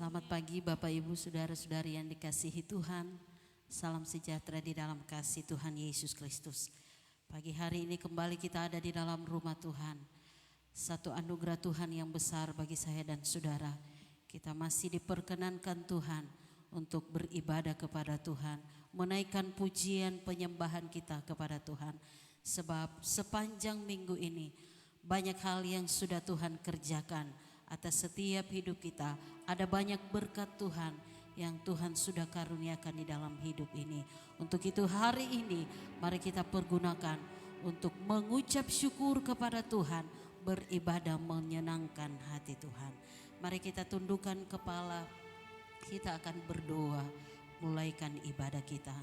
Selamat pagi Bapak Ibu Saudara-saudari yang dikasihi Tuhan. Salam sejahtera di dalam kasih Tuhan Yesus Kristus. Pagi hari ini kembali kita ada di dalam rumah Tuhan. Satu anugerah Tuhan yang besar bagi saya dan saudara. Kita masih diperkenankan Tuhan untuk beribadah kepada Tuhan. Menaikkan pujian penyembahan kita kepada Tuhan. Sebab sepanjang minggu ini banyak hal yang sudah Tuhan kerjakan atas setiap hidup kita. Ada banyak berkat Tuhan yang Tuhan sudah karuniakan di dalam hidup ini. Untuk itu hari ini mari kita pergunakan untuk mengucap syukur kepada Tuhan. Beribadah menyenangkan hati Tuhan. Mari kita tundukkan kepala. Kita akan berdoa, mulaikan ibadah kita.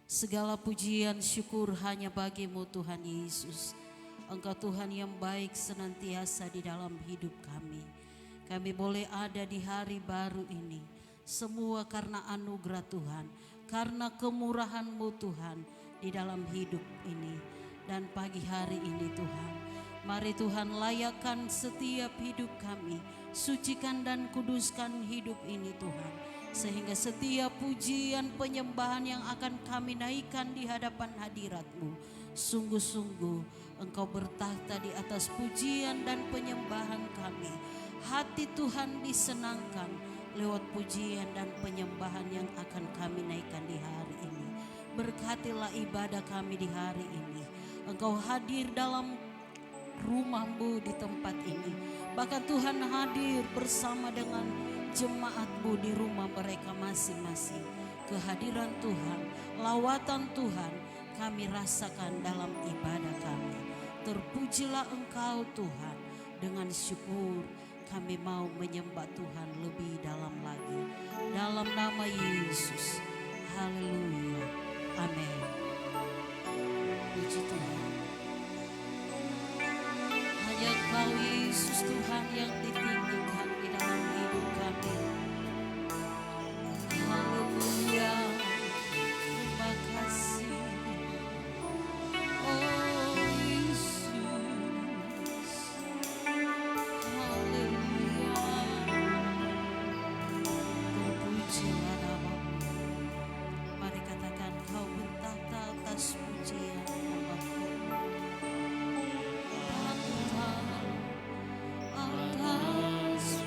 Segala pujian syukur hanya bagimu Tuhan Yesus. Engkau Tuhan yang baik senantiasa di dalam hidup kami. Kami boleh ada di hari baru ini. Semua karena anugerah Tuhan. Karena kemurahan-Mu Tuhan di dalam hidup ini. Dan pagi hari ini Tuhan. Mari Tuhan layakkan setiap hidup kami. Sucikan dan kuduskan hidup ini Tuhan. Sehingga setiap pujian penyembahan yang akan kami naikkan di hadapan hadirat-Mu. Sungguh-sungguh Engkau bertahta di atas pujian dan penyembahan kami. Hati Tuhan disenangkan lewat pujian dan penyembahan yang akan kami naikkan di hari ini. Berkatilah ibadah kami di hari ini. Engkau hadir dalam rumah-Mu di tempat ini. Bahkan Tuhan hadir bersama dengan jemaat-Mu di rumah mereka masing-masing. Kehadiran Tuhan, lawatan Tuhan kami rasakan dalam ibadah kami. Terpujilah Engkau Tuhan. Dengan syukur kami mau menyembah Tuhan lebih dalam lagi. Dalam nama Yesus. Haleluya. Amin. Puji Tuhan. Hanya Engkau Yesus Tuhan yang ditinggikan di dalam hidup kami. Haleluya. Terima kasih. Oh Yesus. Haleluya. Terpujilah namamu. Mari katakan Kau bertahta atas pujian Bapa-Ku. Atas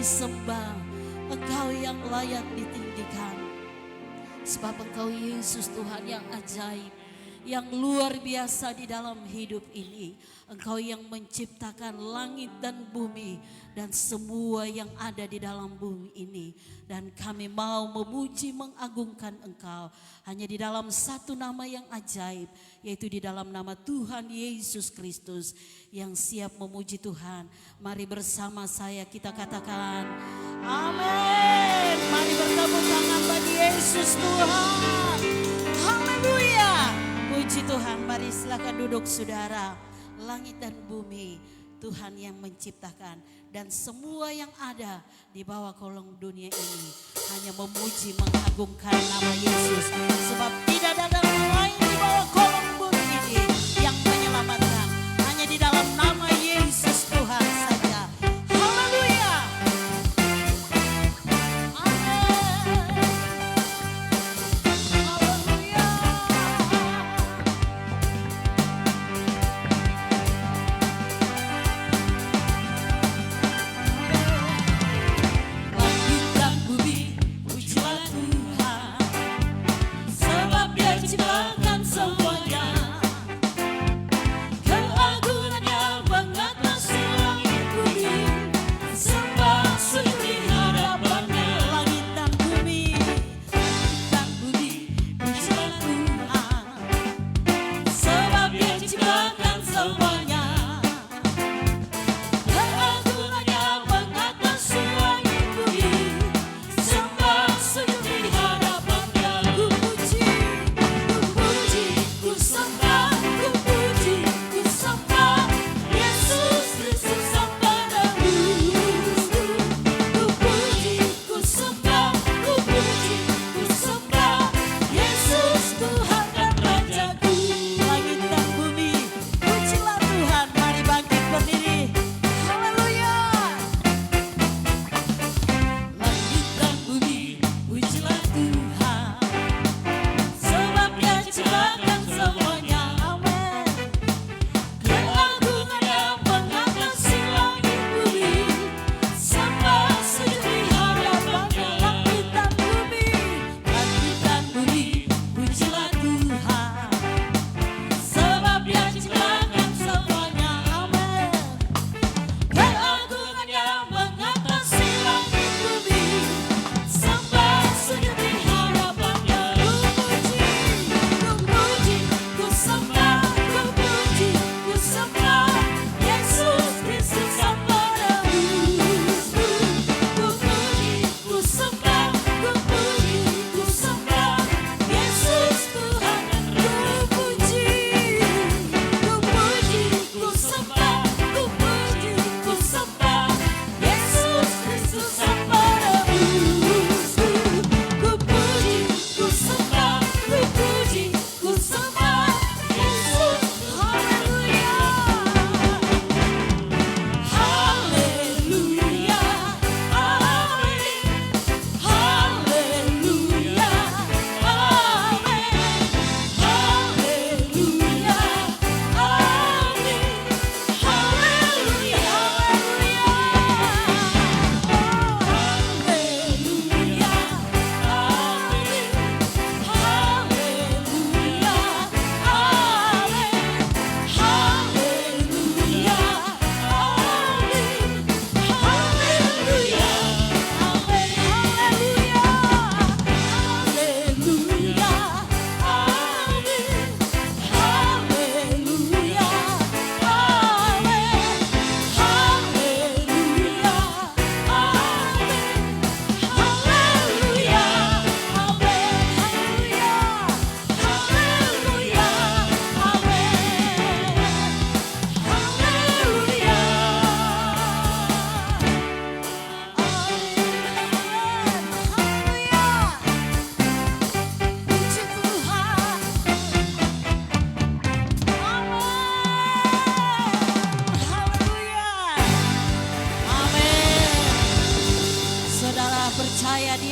disembah, Engkau yang layak ditinggikan. Sebab Engkau Yesus Tuhan yang ajaib, yang luar biasa di dalam hidup ini. Engkau yang menciptakan langit dan bumi dan semua yang ada di dalam bumi ini. Dan kami mau memuji mengagungkan Engkau hanya di dalam satu nama yang ajaib, yaitu di dalam nama Tuhan Yesus Kristus yang siap memuji Tuhan. Mari bersama saya kita katakan amin. Mari bertepuk tangan bagi Yesus Tuhan. Haleluya. Puji Tuhan, mari silakan duduk saudara. Langit dan bumi Tuhan yang menciptakan, dan semua yang ada di bawah kolong dunia ini hanya memuji mengagungkan nama Yesus. Sebab tidak ada yang lain di bawah kolong bumi ini yang menyelamatkan, hanya di dalam nama Yesus Tuhan saja. Haleluya.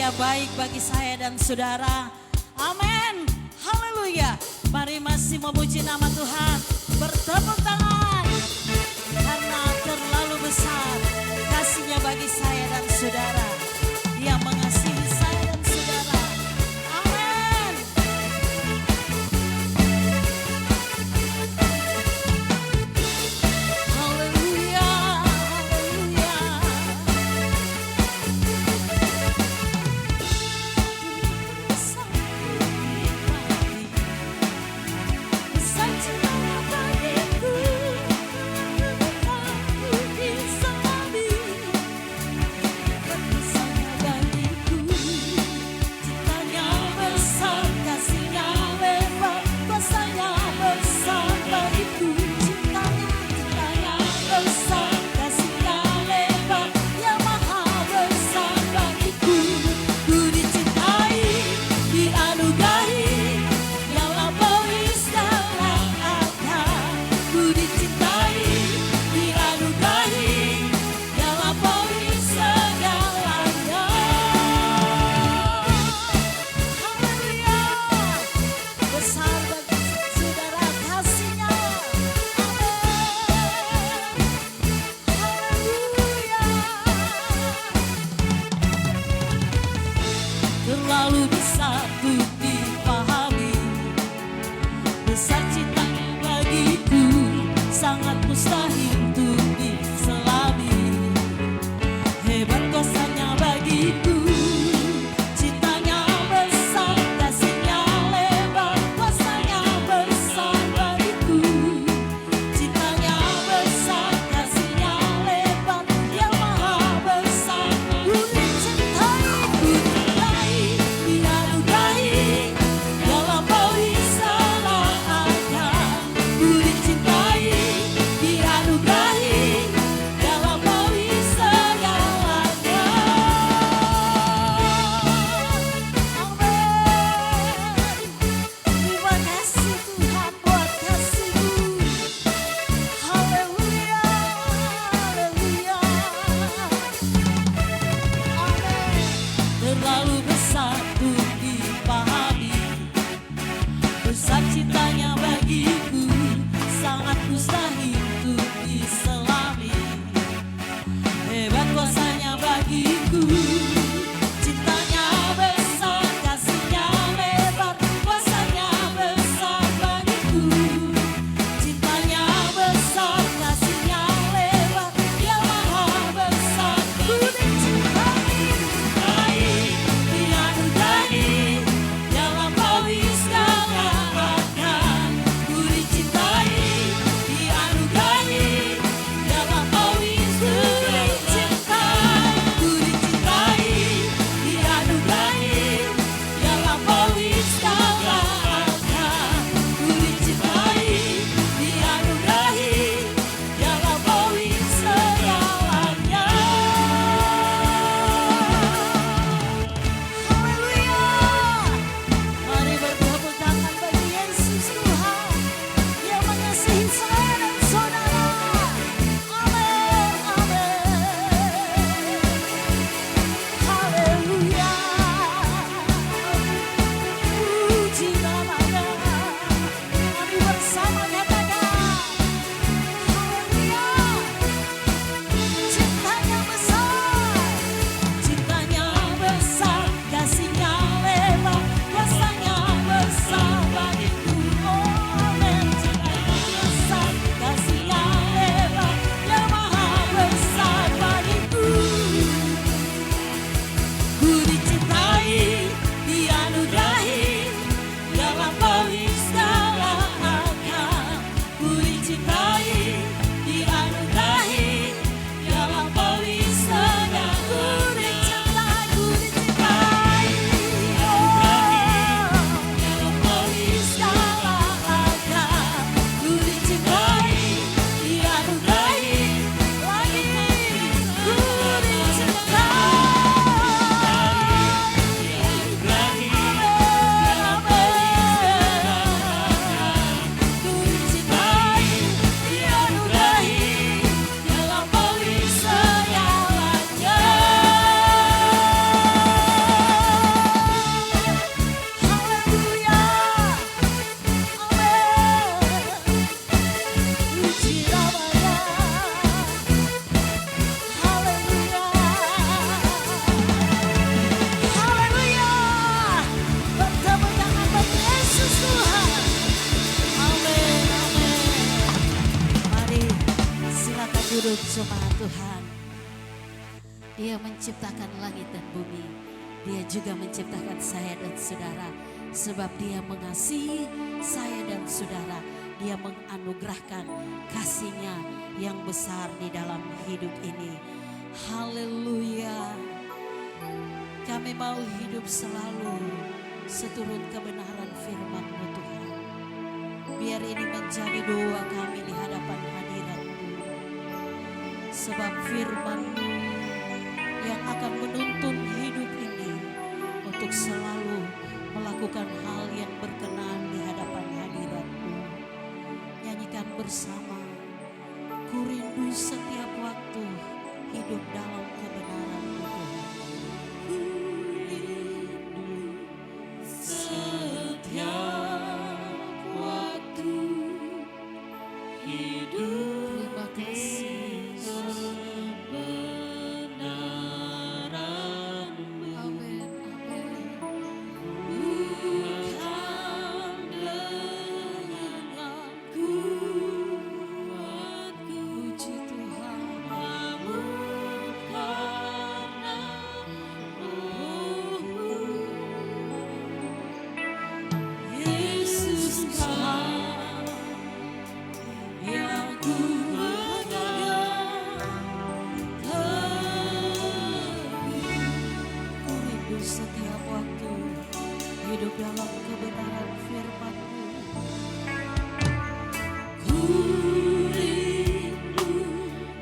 Baik bagi saya dan saudara. Amin. Haleluya. Mari masih memuji nama Tuhan. Bertepuk tangan. Karena terlalu besar kasih-Nya bagi saya dan saudara. Tuhan. Dia menciptakan langit dan bumi. Dia juga menciptakan saya dan saudara. Sebab dia mengasihi saya dan saudara. Dia menganugerahkan kasih-Nya yang besar di dalam hidup ini. Haleluya. Kami mau hidup selalu seturut kebenaran firman-Mu Tuhan. Biar ini menjadi doa kami di hadapan hadirat-Mu. Sebab firman-Mu yang akan menuntun hidup ini untuk selalu melakukan hal yang berkenan di hadapan hadirat-Mu. Nyanyikan bersama. Ku rindu setiap waktu hidup dalam kebenaran-Mu Tuhan. Setiap waktu hidup dalam kebenaran firman-Mu. Ku rindu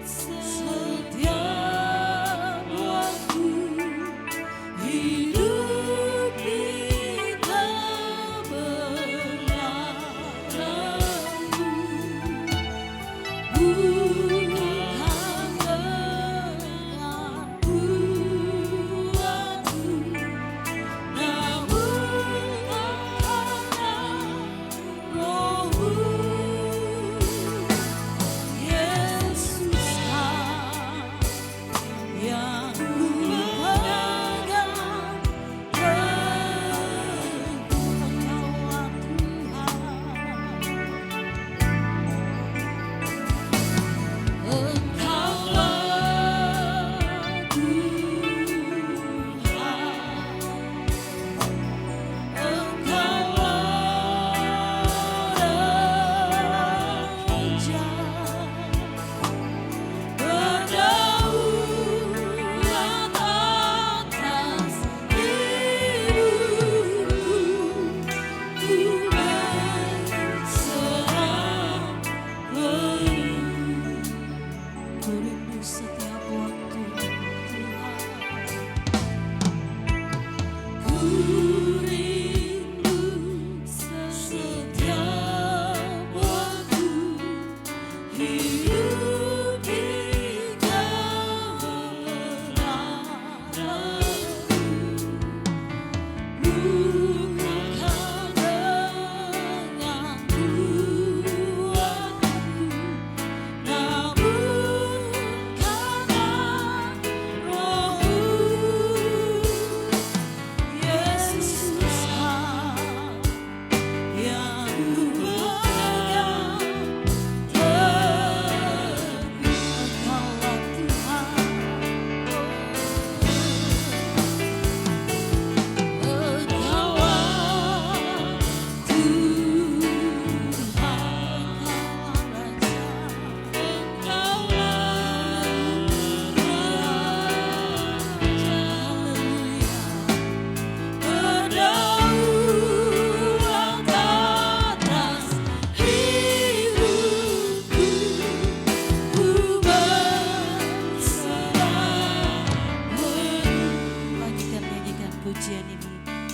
setiap waktu hidup di kebenaran-Mu.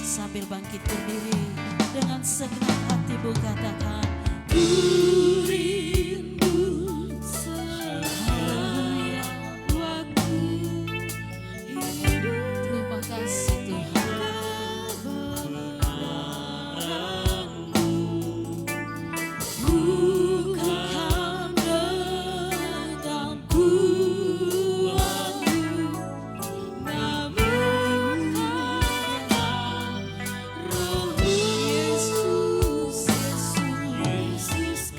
Sambil bangkit berdiri dengan segenap hatimu katakan, ku rindu setiap waktu hidup. Terima kasih Tuhan. Bukan dengan kuatku, namun Roh Yesus, Yesus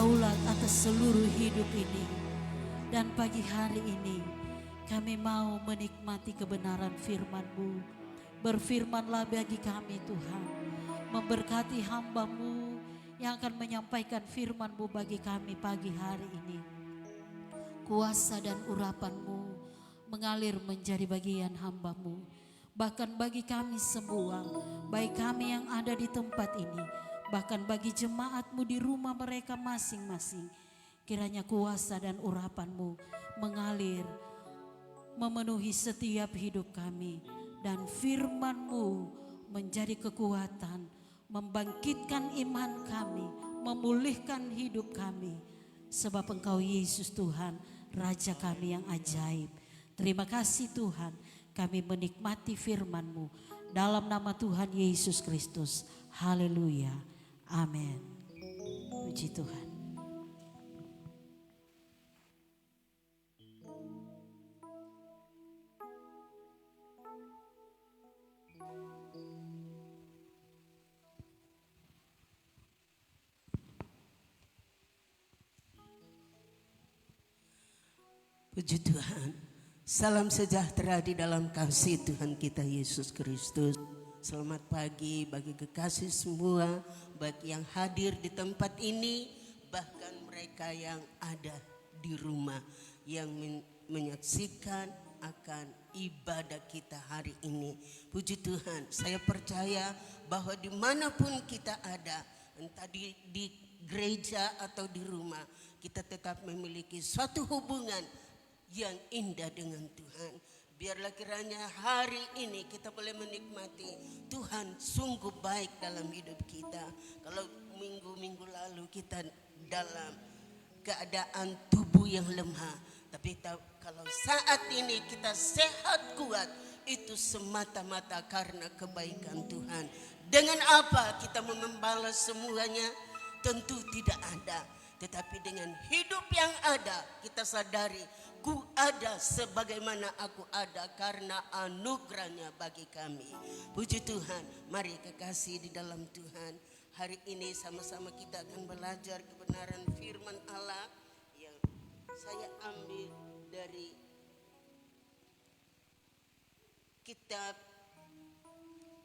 berdaulat atas seluruh hidup ini. Dan pagi hari ini kami mau menikmati kebenaran firman-Mu. Berfirmanlah bagi kami Tuhan, memberkati hamba-Mu yang akan menyampaikan firman-Mu bagi kami pagi hari ini. Kuasa dan urapan-Mu mengalir menjadi bagian hamba-Mu, bahkan bagi kami semua, baik kami yang ada di tempat ini, bahkan bagi jemaat-Mu di rumah mereka masing-masing. Kiranya kuasa dan urapan-Mu mengalir, memenuhi setiap hidup kami, dan firman-Mu menjadi kekuatan, membangkitkan iman kami, memulihkan hidup kami. Sebab Engkau Yesus Tuhan, Raja kami yang ajaib. Terima kasih Tuhan, kami menikmati firman-Mu dalam nama Tuhan Yesus Kristus. Haleluya. Amin. Puji Tuhan. Puji Tuhan. Salam sejahtera di dalam kasih Tuhan kita Yesus Kristus. Selamat pagi bagi kekasih semua, bagi yang hadir di tempat ini, bahkan mereka yang ada di rumah yang menyaksikan akan ibadah kita hari ini. Puji Tuhan, saya percaya bahwa dimanapun kita ada, entah di gereja atau di rumah, kita tetap memiliki suatu hubungan yang indah dengan Tuhan. Biarlah kiranya hari ini kita boleh menikmati Tuhan sungguh baik dalam hidup kita. Kalau minggu-minggu lalu kita dalam keadaan tubuh yang lemah, tapi kalau saat ini kita sehat kuat, itu semata-mata karena kebaikan Tuhan. Dengan apa kita membalas semuanya? Tentu tidak ada. Tetapi dengan hidup yang ada, kita sadari ku ada sebagaimana aku ada karena anugerahnya bagi kami. Puji Tuhan, mari kekasih di dalam Tuhan. Hari ini sama-sama kita akan belajar kebenaran firman Allah yang saya ambil dari kitab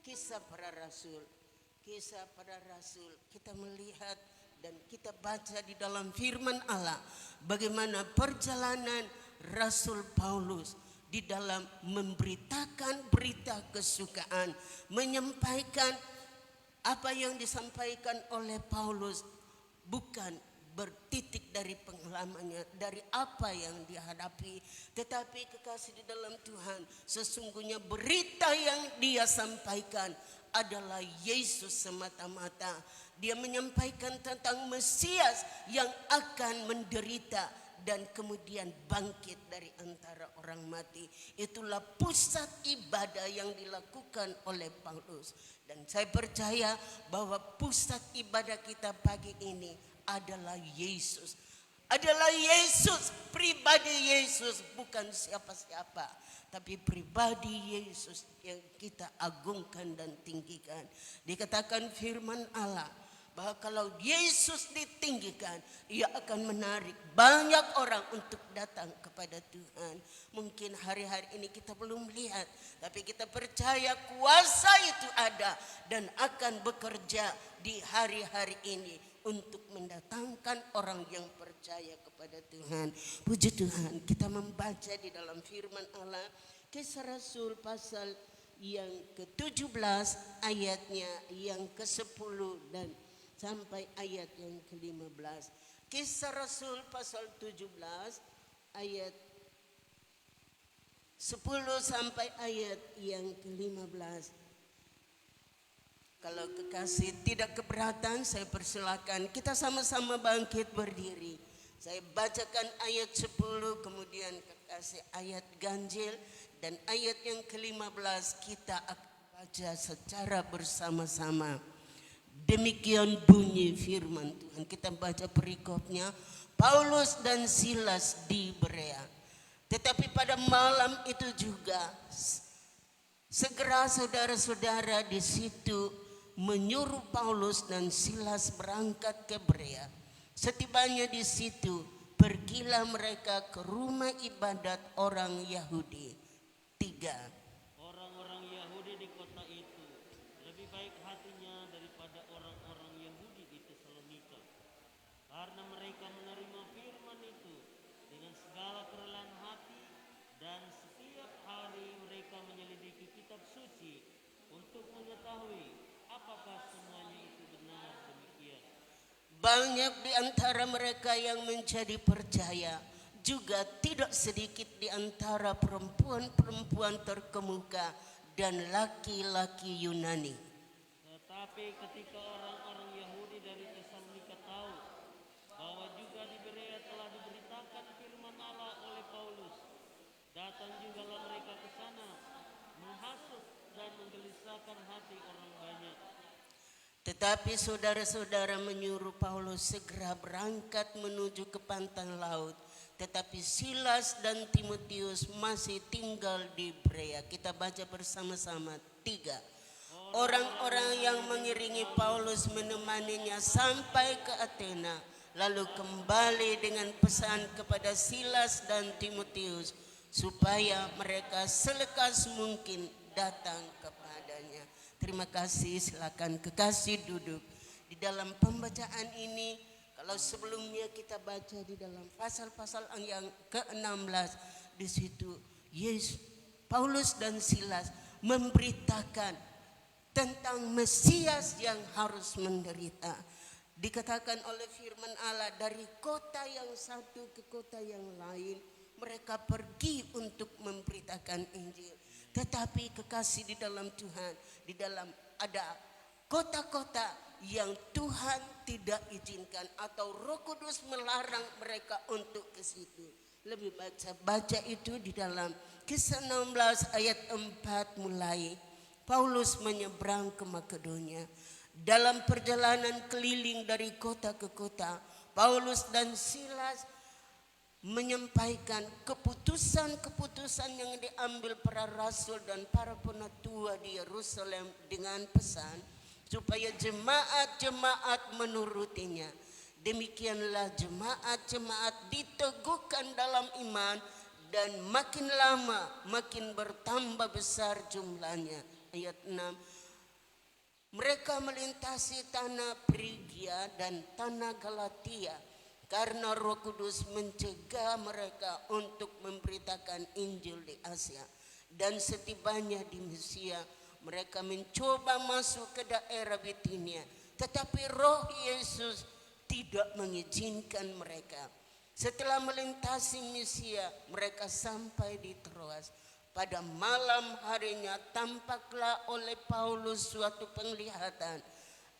Kisah Para Rasul. Kisah Para Rasul, kita melihat dan kita baca di dalam firman Allah bagaimana perjalanan Rasul Paulus di dalam memberitakan berita kesukaan, menyampaikan apa yang disampaikan oleh Paulus bukan bertitik dari pengalamannya, dari apa yang dihadapi, tetapi kekasih di dalam Tuhan, sesungguhnya berita yang dia sampaikan adalah Yesus semata-mata. Dia menyampaikan tentang Mesias yang akan menderita dan kemudian bangkit dari antara orang mati. Itulah pusat ibadah yang dilakukan oleh Paulus. Dan saya percaya bahwa pusat ibadah kita pagi ini adalah Yesus. Adalah Yesus, pribadi Yesus, bukan siapa-siapa, tapi pribadi Yesus yang kita agungkan dan tinggikan. Dikatakan firman Allah bahwa kalau Yesus ditinggikan, ia akan menarik banyak orang untuk datang kepada Tuhan. Mungkin hari-hari ini kita belum melihat, tapi kita percaya kuasa itu ada dan akan bekerja di hari-hari ini untuk mendatangkan orang yang percaya kepada Tuhan. Puji Tuhan, kita membaca di dalam firman Allah Kisah Rasul pasal yang ke-17 ayatnya yang ke-10 dan sampai ayat yang ke-15. Kisah Rasul pasal 17 ayat 10 sampai ayat yang ke-15. Kalau kekasih tidak keberatan, saya persilakan kita sama-sama bangkit berdiri. Saya bacakan ayat 10, kemudian kekasih ayat ganjil, dan ayat yang ke-15 kita akan baca secara bersama-sama. Demikian bunyi firman Tuhan. Kita baca perikopnya. Paulus dan Silas di Berea. Tetapi pada malam itu juga segera saudara-saudara di situ menyuruh Paulus dan Silas berangkat ke Berea Setibanya di situ, pergilah mereka ke rumah ibadat orang Yahudi. 3. Orang-orang Yahudi di kota itu lebih baik hatinya daripada orang-orang Yahudi di Tesalonika, karena mereka menerima firman itu dengan segala kerelaan hati, dan setiap hari mereka menyelidiki kitab suci untuk mengetahui apakah semuanya itu benar demikian. Banyak di antara mereka yang menjadi percaya, juga tidak sedikit di antara perempuan-perempuan terkemuka dan laki-laki Yunani. Tetapi ketika orang-orang Yahudi dari Tesalonika tahu bahwa juga di Berea telah diberitakan firman Allah oleh Paulus, datang jugalah mereka ke sana, menghasut dan menggelisahkan hati orang banyak. Tetapi saudara-saudara menyuruh Paulus segera berangkat menuju ke pantai laut. Tetapi Silas dan Timotius masih tinggal di Berea. Kita baca bersama-sama. 3. Orang-orang yang mengiringi Paulus menemaninya sampai ke Athena, lalu kembali dengan pesan kepada Silas dan Timotius supaya mereka selekas mungkin datang kepadanya. Terima kasih, silakan kekasih duduk. Di dalam pembacaan ini, kalau sebelumnya kita baca di dalam pasal-pasal yang ke-16, di situ Paulus dan Silas memberitakan tentang Mesias yang harus menderita. Dikatakan oleh firman Allah, dari kota yang satu ke kota yang lain mereka pergi untuk memberitakan Injil. Tetapi kekasih di dalam Tuhan, di dalam ada kota-kota yang Tuhan tidak izinkan atau Roh Kudus melarang mereka untuk ke situ. Lebih baca itu di dalam Kisah 16 ayat 4 mulai. Paulus menyeberang ke Makedonia. Dalam perjalanan keliling dari kota ke kota, Paulus dan Silas menyampaikan keputusan-keputusan yang diambil para rasul dan para penatua di Yerusalem dengan pesan supaya jemaat-jemaat menurutinya. Demikianlah jemaat-jemaat diteguhkan dalam iman dan makin lama makin bertambah besar jumlahnya. Ayat 6. Mereka melintasi tanah Frigia dan tanah Galatia karena Roh Kudus mencegah mereka untuk memberitakan Injil di Asia. Dan setibanya di Misia, mereka mencoba masuk ke daerah Bitinia, tetapi Roh Yesus tidak mengizinkan mereka. Setelah melintasi Misia, mereka sampai di Troas. Pada malam harinya tampaklah oleh Paulus suatu penglihatan.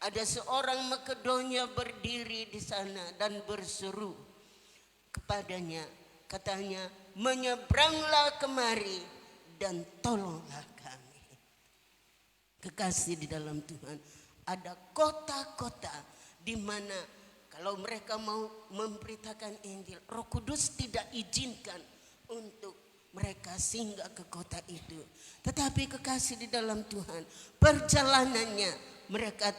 Ada seorang Makedonia berdiri di sana dan berseru kepadanya, katanya, menyeberanglah kemari dan tolonglah kami. Kekasih di dalam Tuhan, ada kota-kota di mana kalau mereka mau memberitakan Injil, Roh Kudus tidak izinkan untuk mereka singgah ke kota itu. Tetapi kekasih di dalam Tuhan, perjalanannya mereka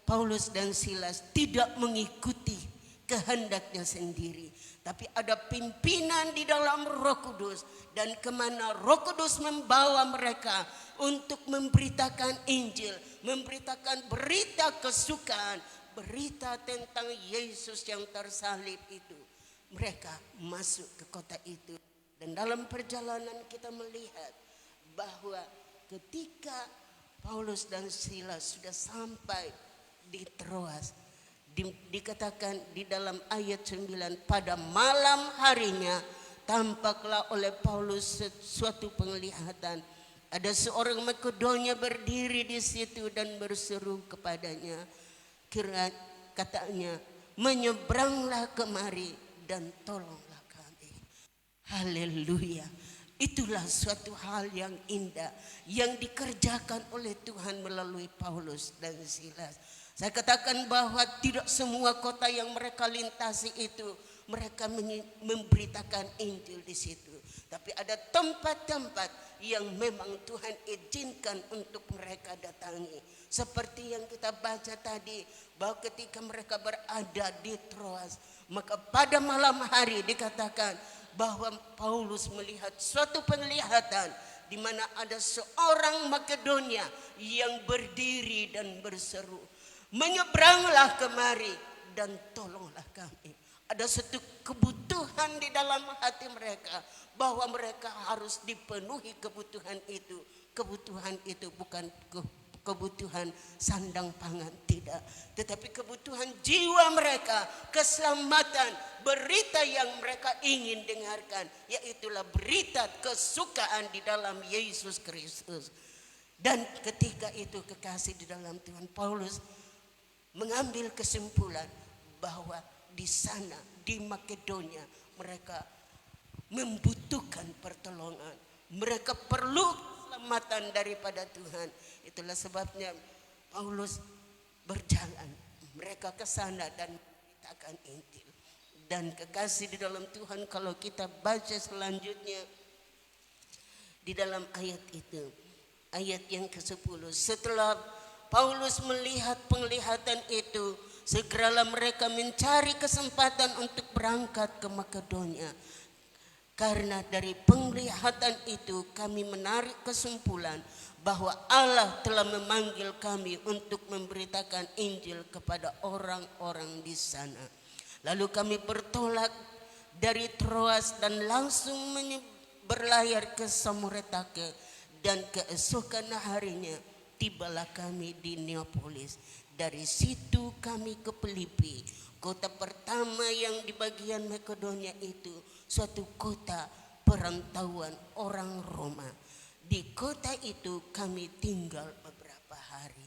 Paulus dan Silas tidak mengikuti kehendaknya sendiri, tapi ada pimpinan di dalam Roh Kudus, dan kemana Roh Kudus membawa mereka untuk memberitakan Injil, memberitakan berita kesukaan, berita tentang Yesus yang tersalib itu. Mereka masuk ke kota itu, dan dalam perjalanan kita melihat bahwa ketika Paulus dan Silas sudah sampai di Troas, dikatakan di dalam ayat 9, pada malam harinya tampaklah oleh Paulus suatu penglihatan. Ada seorang Makedonia berdiri di situ dan berseru kepadanya, katanya, menyeberanglah kemari dan tolonglah kami. Haleluya. Itulah suatu hal yang indah yang dikerjakan oleh Tuhan melalui Paulus dan Silas. Saya katakan bahwa tidak semua kota yang mereka lintasi itu mereka memberitakan Injil di situ. Tapi ada tempat-tempat yang memang Tuhan izinkan untuk mereka datangi. Seperti yang kita baca tadi, bahwa ketika mereka berada di Troas, maka pada malam hari dikatakan bahwa Paulus melihat suatu penglihatan di mana ada seorang Makedonia yang berdiri dan berseru, "Menyeberanglah kemari dan tolonglah kami." Ada satu kebutuhan di dalam hati mereka bahwa mereka harus dipenuhi kebutuhan itu. Kebutuhan itu bukan kebutuhan sandang pangan, tidak, tetapi kebutuhan jiwa mereka, keselamatan, berita yang mereka ingin dengarkan, yaitulah berita kesukaan di dalam Yesus Kristus. Dan ketika itu kekasih di dalam Tuhan, Paulus mengambil kesimpulan bahwa di sana, di Makedonia, mereka membutuhkan pertolongan. Mereka perlu keselamatan daripada Tuhan. Itulah sebabnya Paulus berjalan. Mereka ke sana dan memberitakan Injil. Dan kekasih di dalam Tuhan, kalau kita baca selanjutnya di dalam ayat itu, ayat yang ke-10, setelah Paulus melihat penglihatan itu, segeralah mereka mencari kesempatan untuk berangkat ke Makedonia. Karena dari penglihatan itu kami menarik kesimpulan bahwa Allah telah memanggil kami untuk memberitakan Injil kepada orang-orang di sana. Lalu kami bertolak dari Troas dan langsung berlayar ke Samoretake, dan keesokan harinya tibalah kami di Neapolis. Dari situ kami ke Filipi, kota pertama yang di bagian Makedonia itu, suatu kota perantauan orang Roma. Di kota itu kami tinggal beberapa hari.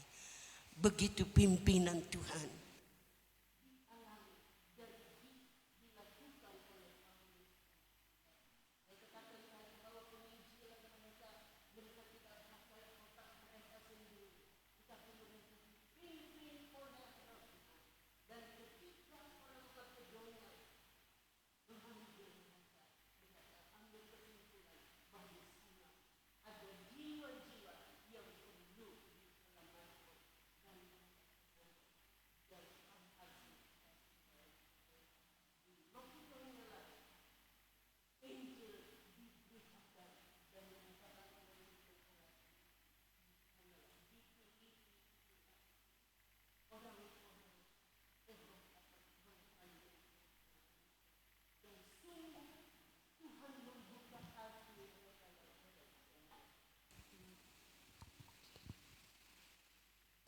Begitu pimpinan Tuhan.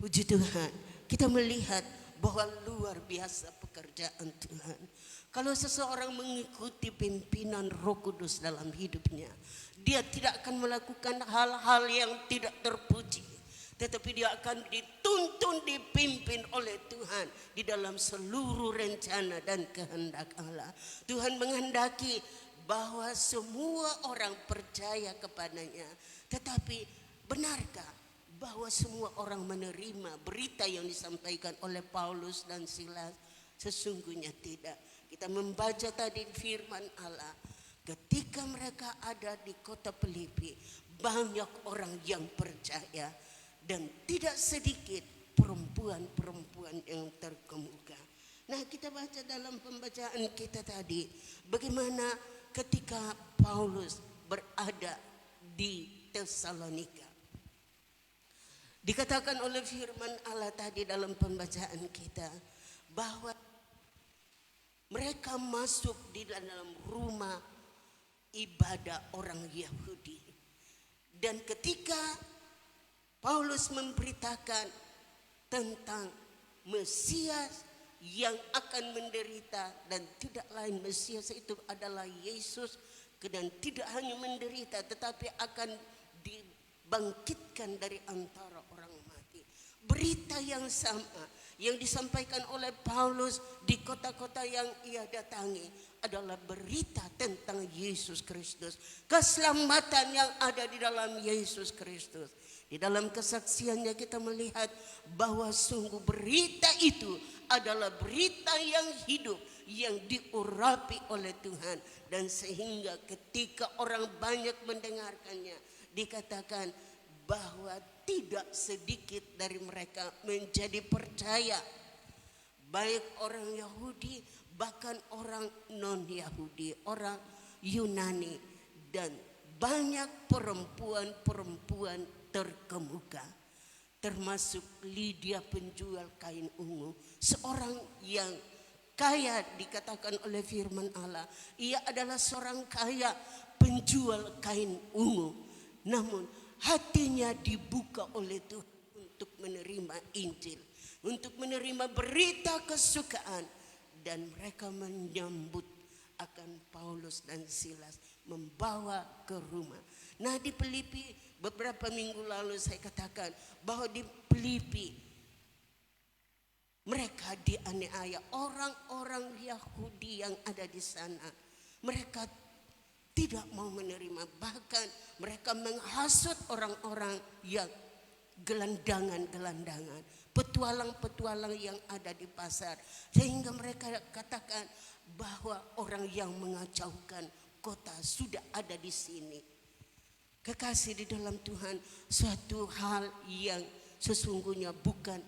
Puji Tuhan, kita melihat bahwa luar biasa pekerjaan Tuhan. Kalau seseorang mengikuti pimpinan Roh Kudus dalam hidupnya, dia tidak akan melakukan hal-hal yang tidak terpuji, tetapi dia akan dituntun, dipimpin oleh Tuhan di dalam seluruh rencana dan kehendak Allah. Tuhan menghendaki bahwa semua orang percaya kepadanya, tetapi benarkah bahwa semua orang menerima berita yang disampaikan oleh Paulus dan Silas? Sesungguhnya tidak. Kita membaca tadi firman Allah, ketika mereka ada di kota Filipi, banyak orang yang percaya dan tidak sedikit perempuan-perempuan yang terkemuka. Nah, kita baca dalam pembacaan kita tadi, bagaimana ketika Paulus berada di Tesalonika. Dikatakan oleh firman Allah tadi dalam pembacaan kita bahwa mereka masuk di dalam rumah ibadah orang Yahudi. Dan ketika Paulus memberitakan tentang Mesias yang akan menderita, dan tidak lain, Mesias itu adalah Yesus, dan tidak hanya menderita tetapi akan dibangkitkan dari antara orang mati. Berita yang sama yang disampaikan oleh Paulus di kota-kota yang ia datangi adalah berita tentang Yesus Kristus, keselamatan yang ada di dalam Yesus Kristus. Di dalam kesaksiannya kita melihat bahwa sungguh berita itu adalah berita yang hidup yang diurapi oleh Tuhan. Dan sehingga ketika orang banyak mendengarkannya, dikatakan bahwa tidak sedikit dari mereka menjadi percaya. Baik orang Yahudi, bahkan orang non-Yahudi, orang Yunani, dan banyak perempuan-perempuan terkemuka, termasuk Lydia penjual kain ungu, seorang yang kaya dikatakan oleh firman Allah. Ia adalah seorang kaya penjual kain ungu, namun hatinya dibuka oleh Tuhan untuk menerima Injil, untuk menerima berita kesukaan, dan mereka menyambut akan Paulus dan Silas, membawa ke rumah. Nah, di Filipi beberapa minggu lalu saya katakan bahwa di Filipi mereka dianiaya orang-orang Yahudi yang ada di sana. Mereka tidak mau menerima, bahkan mereka menghasut orang-orang yang gelandangan-gelandangan, petualang-petualang yang ada di pasar, sehingga mereka katakan bahwa orang yang mengacaukan kota sudah ada di sini. Kekasih di dalam Tuhan, suatu hal yang sesungguhnya bukan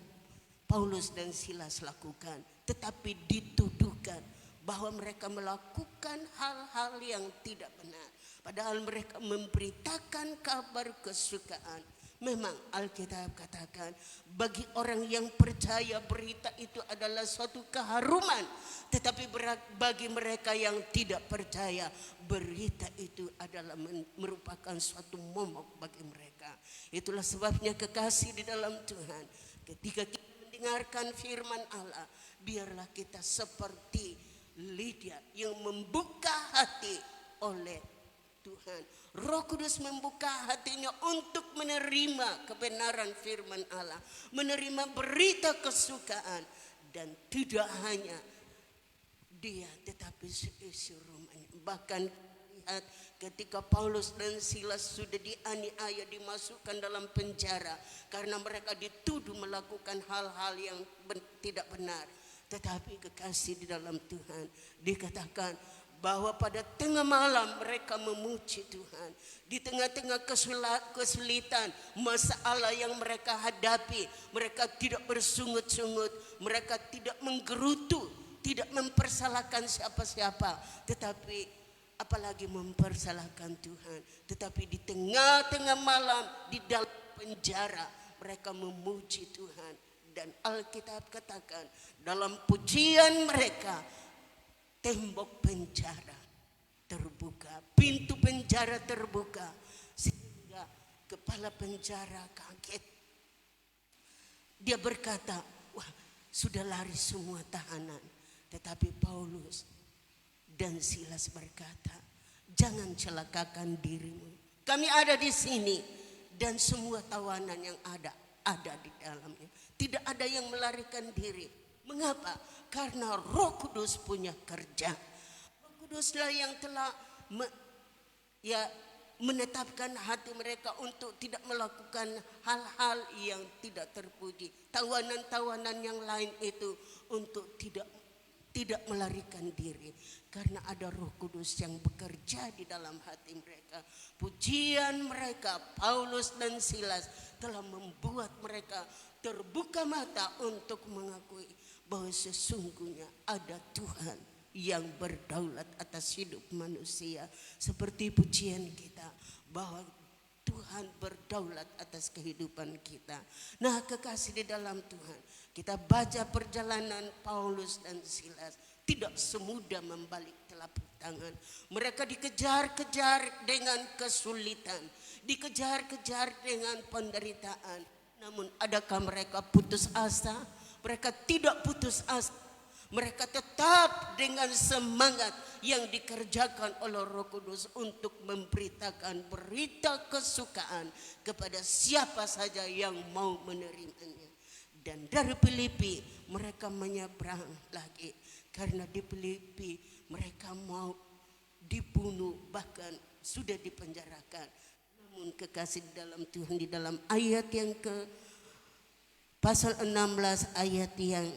Paulus dan Silas lakukan, tetapi dituduhkan bahwa mereka melakukan hal-hal yang tidak benar. Padahal mereka memberitakan kabar kesukaan. Memang Alkitab katakan bagi orang yang percaya berita itu adalah suatu keharuman. Tetapi bagi mereka yang tidak percaya, berita itu adalah merupakan suatu momok bagi mereka. Itulah sebabnya kekasih di dalam Tuhan, ketika kita mendengarkan firman Allah, biarlah kita seperti Lydia yang membuka hati oleh Tuhan. Roh Kudus membuka hatinya untuk menerima kebenaran firman Allah, menerima berita kesukaan, dan tidak hanya dia tetapi seisi rumahnya. Bahkan lihat ketika Paulus dan Silas sudah dianiaya, dimasukkan dalam penjara karena mereka dituduh melakukan hal-hal yang tidak benar. Tetapi kekasih di dalam Tuhan, dikatakan bahwa pada tengah malam mereka memuji Tuhan. Di tengah-tengah kesulitan, masalah yang mereka hadapi, mereka tidak bersungut-sungut, mereka tidak menggerutu, tidak mempersalahkan siapa-siapa, tetapi apalagi mempersalahkan Tuhan. Tetapi di tengah-tengah malam, di dalam penjara, mereka memuji Tuhan. Dan Alkitab katakan dalam pujian mereka, tembok penjara terbuka, pintu penjara terbuka, sehingga kepala penjara kaget. Dia berkata, wah, sudah lari semua tahanan. Tetapi Paulus dan Silas berkata, jangan celakakan dirimu. Kami ada di sini dan semua tawanan yang ada di dalamnya. Tidak ada yang melarikan diri. Mengapa? Karena Roh Kudus punya kerja. Roh Kuduslah yang telah menetapkan hati mereka untuk tidak melakukan hal-hal yang tidak terpuji. Tawanan-tawanan yang lain itu untuk tidak melarikan diri. Karena ada Roh Kudus yang bekerja di dalam hati mereka. Pujian mereka, Paulus dan Silas, telah membuat mereka terbuka mata untuk mengakui bahwa sesungguhnya ada Tuhan yang berdaulat atas hidup manusia. Seperti pujian kita bahwa Tuhan berdaulat atas kehidupan kita. Nah, kekasih di dalam Tuhan, kita baca perjalanan Paulus dan Silas, tidak semudah membalik telapak tangan. Mereka dikejar-kejar dengan kesulitan, dikejar-kejar dengan penderitaan. Namun adakah mereka putus asa? Mereka tidak putus asa. Mereka tetap dengan semangat yang dikerjakan oleh Roh Kudus untuk memberitakan berita kesukaan kepada siapa saja yang mau menerimanya. Dan dari Filipi mereka menyeberang lagi, karena di Filipi mereka mau dibunuh, bahkan sudah dipenjarakan. Namun kekasih dalam Tuhan, di dalam ayat yang ke pasal 16 ayat yang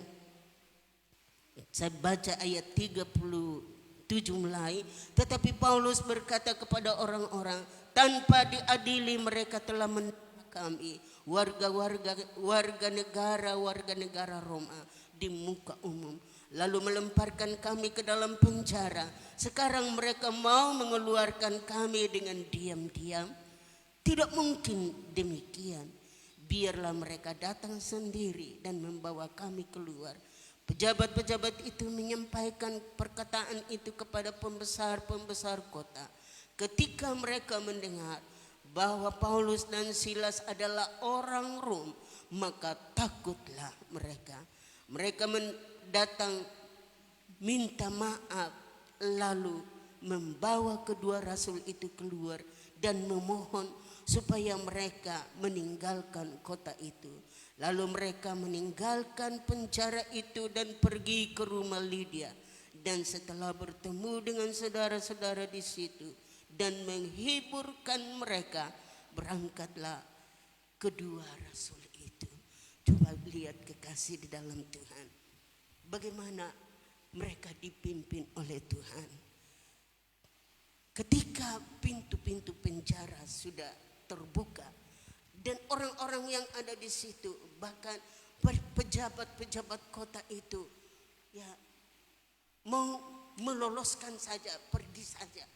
Saya baca ayat 37 mulai. Tetapi Paulus berkata kepada orang-orang, tanpa diadili mereka telah mendakwa kami, warga negara Roma, di muka umum, lalu melemparkan kami ke dalam penjara. Sekarang mereka mau mengeluarkan kami dengan diam-diam. Tidak mungkin demikian. Biarlah mereka datang sendiri dan membawa kami keluar. Pejabat-pejabat itu menyampaikan perkataan itu kepada pembesar-pembesar kota. Ketika mereka mendengar bahwa Paulus dan Silas adalah orang Rom, maka takutlah mereka. Mereka datang minta maaf, lalu membawa kedua rasul itu keluar dan memohon supaya mereka meninggalkan kota itu. Lalu mereka meninggalkan penjara itu dan pergi ke rumah Lydia. Dan setelah bertemu dengan saudara-saudara di situ dan menghiburkan mereka, berangkatlah kedua rasul itu. Coba lihat kekasih di dalam Tuhan, bagaimana mereka dipimpin oleh Tuhan. Ketika pintu-pintu penjara sudah terbuka dan orang-orang yang ada di situ, bahkan pejabat-pejabat kota itu, ya, mau meloloskan saja, pergi saja,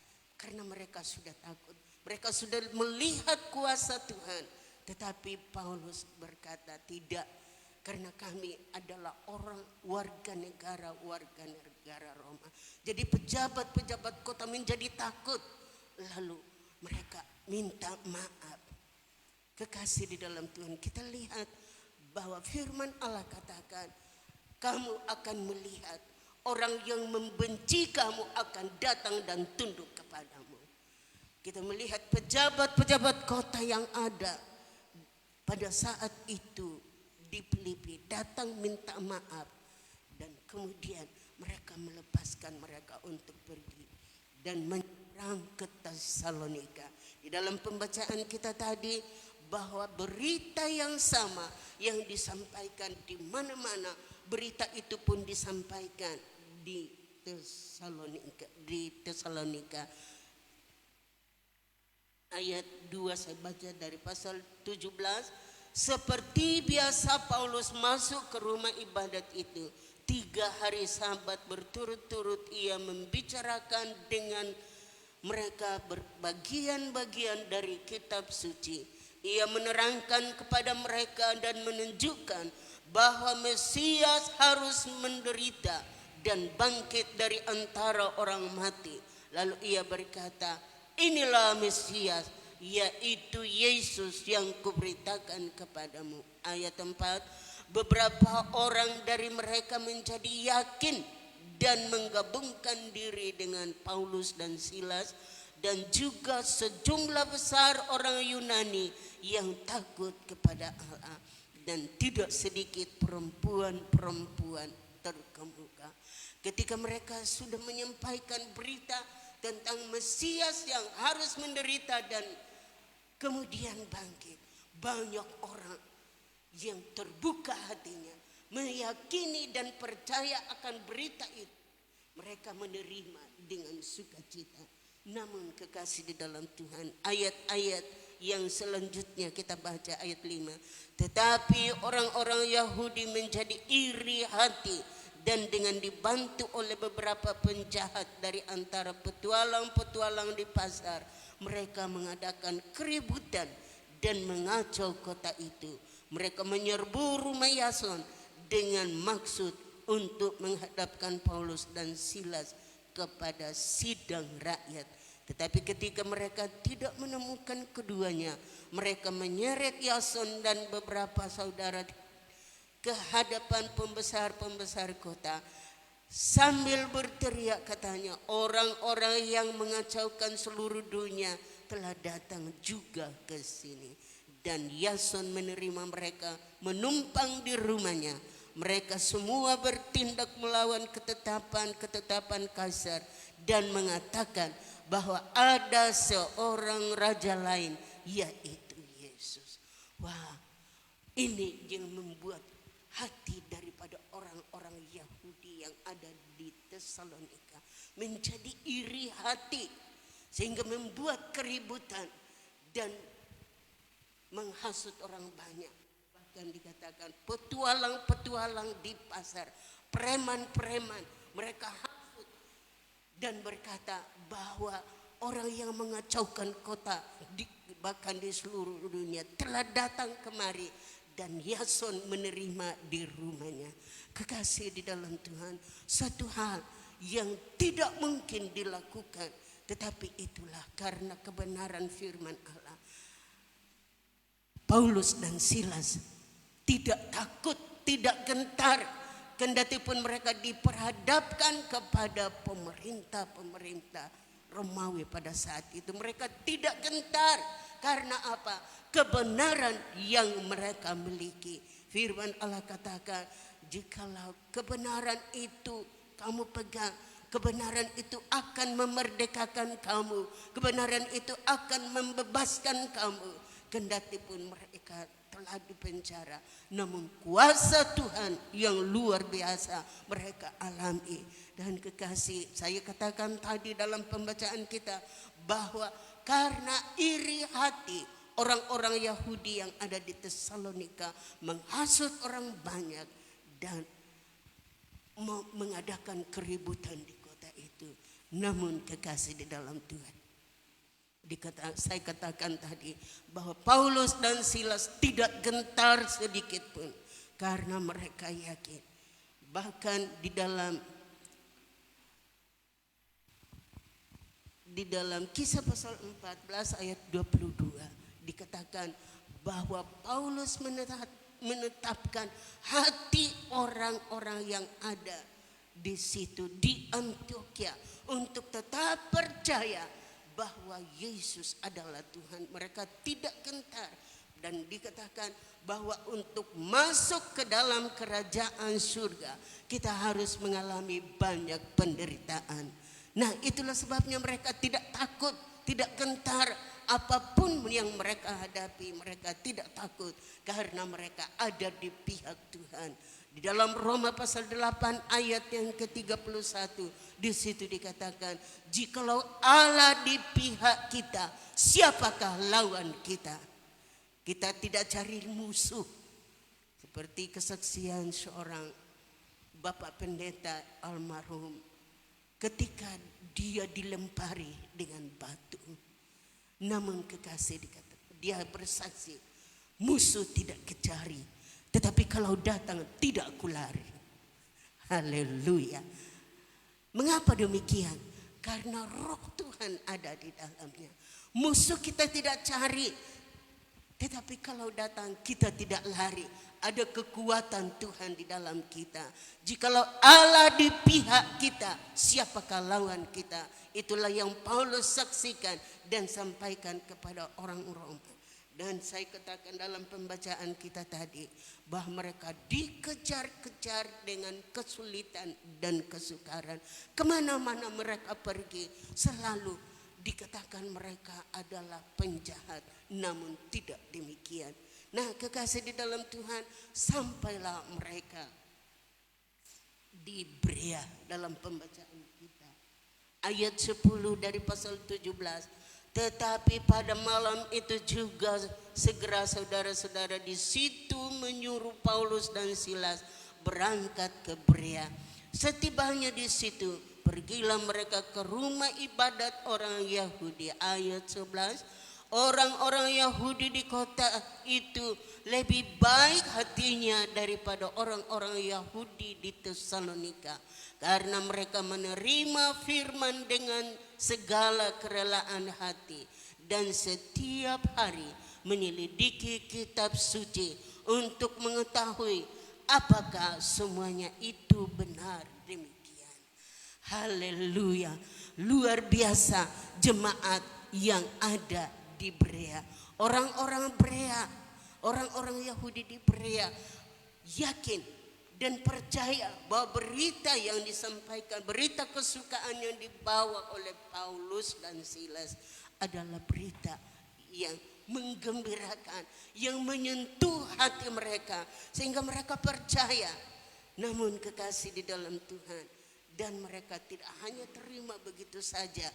karena mereka sudah takut. Mereka sudah melihat kuasa Tuhan. Tetapi Paulus berkata, tidak, karena kami adalah warga negara Roma. Jadi pejabat-pejabat kota menjadi takut. Lalu mereka minta maaf. Kekasih di dalam Tuhan, kita lihat bahwa firman Allah katakan, kamu akan melihat orang yang membenci kamu akan datang dan tunduk kepadamu. Kita melihat pejabat-pejabat kota yang ada pada saat itu di Filipi datang minta maaf, dan kemudian mereka melepaskan mereka untuk pergi dan menyeberang ke Tesalonika. Di dalam pembacaan kita tadi, bahwa berita yang sama yang disampaikan di mana-mana, berita itu pun disampaikan di Tesalonika. Ayat 2 saya baca dari pasal 17. Seperti biasa Paulus masuk ke rumah ibadat itu. 3 hari Sabat berturut-turut ia membicarakan dengan mereka bagian-bagian dari kitab suci. Ia menerangkan kepada mereka dan menunjukkan bahwa Mesias harus menderita dan bangkit dari antara orang mati. Lalu ia berkata, inilah Mesias, yaitu Yesus yang kuberitakan kepadamu. Ayat 4, beberapa orang dari mereka menjadi yakin dan menggabungkan diri dengan Paulus dan Silas, dan juga sejumlah besar orang Yunani yang takut kepada Allah, dan tidak sedikit perempuan-perempuan terkemuka. Ketika mereka sudah menyampaikan berita tentang Mesias yang harus menderita dan kemudian bangkit, banyak orang yang terbuka hatinya, meyakini dan percaya akan berita itu. Mereka menerima dengan sukacita. Namun kekasih di dalam Tuhan, ayat-ayat yang selanjutnya kita baca ayat 5. Tetapi orang-orang Yahudi menjadi iri hati, dan dengan dibantu oleh beberapa penjahat dari antara petualang-petualang di pasar, mereka mengadakan keributan dan mengacau kota itu. Mereka menyerbu rumah Yason dengan maksud untuk menghadapkan Paulus dan Silas kepada sidang rakyat. Tetapi ketika mereka tidak menemukan keduanya, mereka menyeret Yason dan beberapa saudara ke hadapan pembesar-pembesar kota sambil berteriak, katanya, orang-orang yang mengacaukan seluruh dunia telah datang juga ke sini. Dan Yason menerima mereka menumpang di rumahnya. Mereka semua bertindak melawan ketetapan Kaisar dan mengatakan bahwa ada seorang raja lain, yaitu Yesus. Wah, ini yang membuat hati daripada orang-orang Yahudi yang ada di Tesalonika menjadi iri hati sehingga membuat keributan dan menghasut orang banyak. Bahkan dikatakan petualang-petualang di pasar, preman-preman, mereka hasut dan berkata bahwa orang yang mengacaukan kota bahkan di seluruh dunia telah datang kemari dan Yason menerima di rumahnya. Kekasih di dalam Tuhan, satu hal yang tidak mungkin dilakukan, tetapi itulah karena kebenaran firman Allah. Paulus dan Silas tidak takut, tidak gentar, kendati pun mereka diperhadapkan kepada pemerintah Romawi pada saat itu. Mereka tidak gentar. Karena apa? Kebenaran yang mereka miliki. Firman Allah katakan, jikalau kebenaran itu kamu pegang, kebenaran itu akan memerdekakan kamu, kebenaran itu akan membebaskan kamu. Kendati pun mereka telah dipenjara, namun kuasa Tuhan yang luar biasa mereka alami. Dan kekasih, saya katakan tadi dalam pembacaan kita bahwa karena iri hati orang-orang Yahudi yang ada di Tesalonika menghasut orang banyak dan mengadakan keributan di kota itu. Namun kekasih di dalam Tuhan, saya katakan tadi bahwa Paulus dan Silas tidak gentar sedikit pun karena mereka yakin. Bahkan di dalam Kisah pasal 14 ayat 22 dikatakan bahwa Paulus menetapkan hati orang-orang yang ada di situ di Antioquia untuk tetap percaya bahwa Yesus adalah Tuhan. Mereka tidak gentar dan dikatakan bahwa untuk masuk ke dalam kerajaan surga kita harus mengalami banyak penderitaan. Nah, itulah sebabnya mereka tidak takut, tidak gentar. Apapun yang mereka hadapi, mereka tidak takut karena mereka ada di pihak Tuhan. Di dalam Roma pasal 8 ayat yang ke-31, di situ dikatakan, jikalau Allah di pihak kita, siapakah lawan kita? Kita tidak cari musuh. Seperti kesaksian seorang Bapak Pendeta almarhum, ketika dia dilempari dengan batu. Namun kekasih dikatakan, dia bersaksi, musuh tidak kecari, tetapi kalau datang tidak kulari. Haleluya. Mengapa demikian? Karena roh Tuhan ada di dalamnya. Musuh kita tidak cari, tetapi kalau datang kita tidak lari. Ada kekuatan Tuhan di dalam kita. Jikalau Allah di pihak kita, siapakah lawan kita? Itulah yang Paulus saksikan dan sampaikan kepada orang-orang. Dan saya katakan dalam pembacaan kita tadi bahwa mereka dikejar-kejar dengan kesulitan dan kesukaran. Kemana-mana mereka pergi selalu dikatakan mereka adalah penjahat. Namun tidak demikian. Nah, kekasih di dalam Tuhan, sampailah mereka di Berea dalam pembacaan kita. Ayat 10 dari pasal 17. Tetapi pada malam itu juga segera saudara-saudara di situ menyuruh Paulus dan Silas berangkat ke Berea. Setibanya di situ, pergilah mereka ke rumah ibadat orang Yahudi. Ayat 11. Orang-orang Yahudi di kota itu lebih baik hatinya daripada orang-orang Yahudi di Tesalonika, karena mereka menerima firman dengan segala kerelaan hati dan setiap hari menyelidiki kitab suci untuk mengetahui apakah semuanya itu benar. Demikian. Haleluya. Luar biasa jemaat yang ada di Berea. Orang-orang Berea, orang-orang Yahudi di Berea yakin dan percaya bahwa berita yang disampaikan, berita kesukaan yang dibawa oleh Paulus dan Silas adalah berita yang menggembirakan, yang menyentuh hati mereka, sehingga mereka percaya Namun kekasih di dalam Tuhan, dan mereka tidak hanya terima begitu saja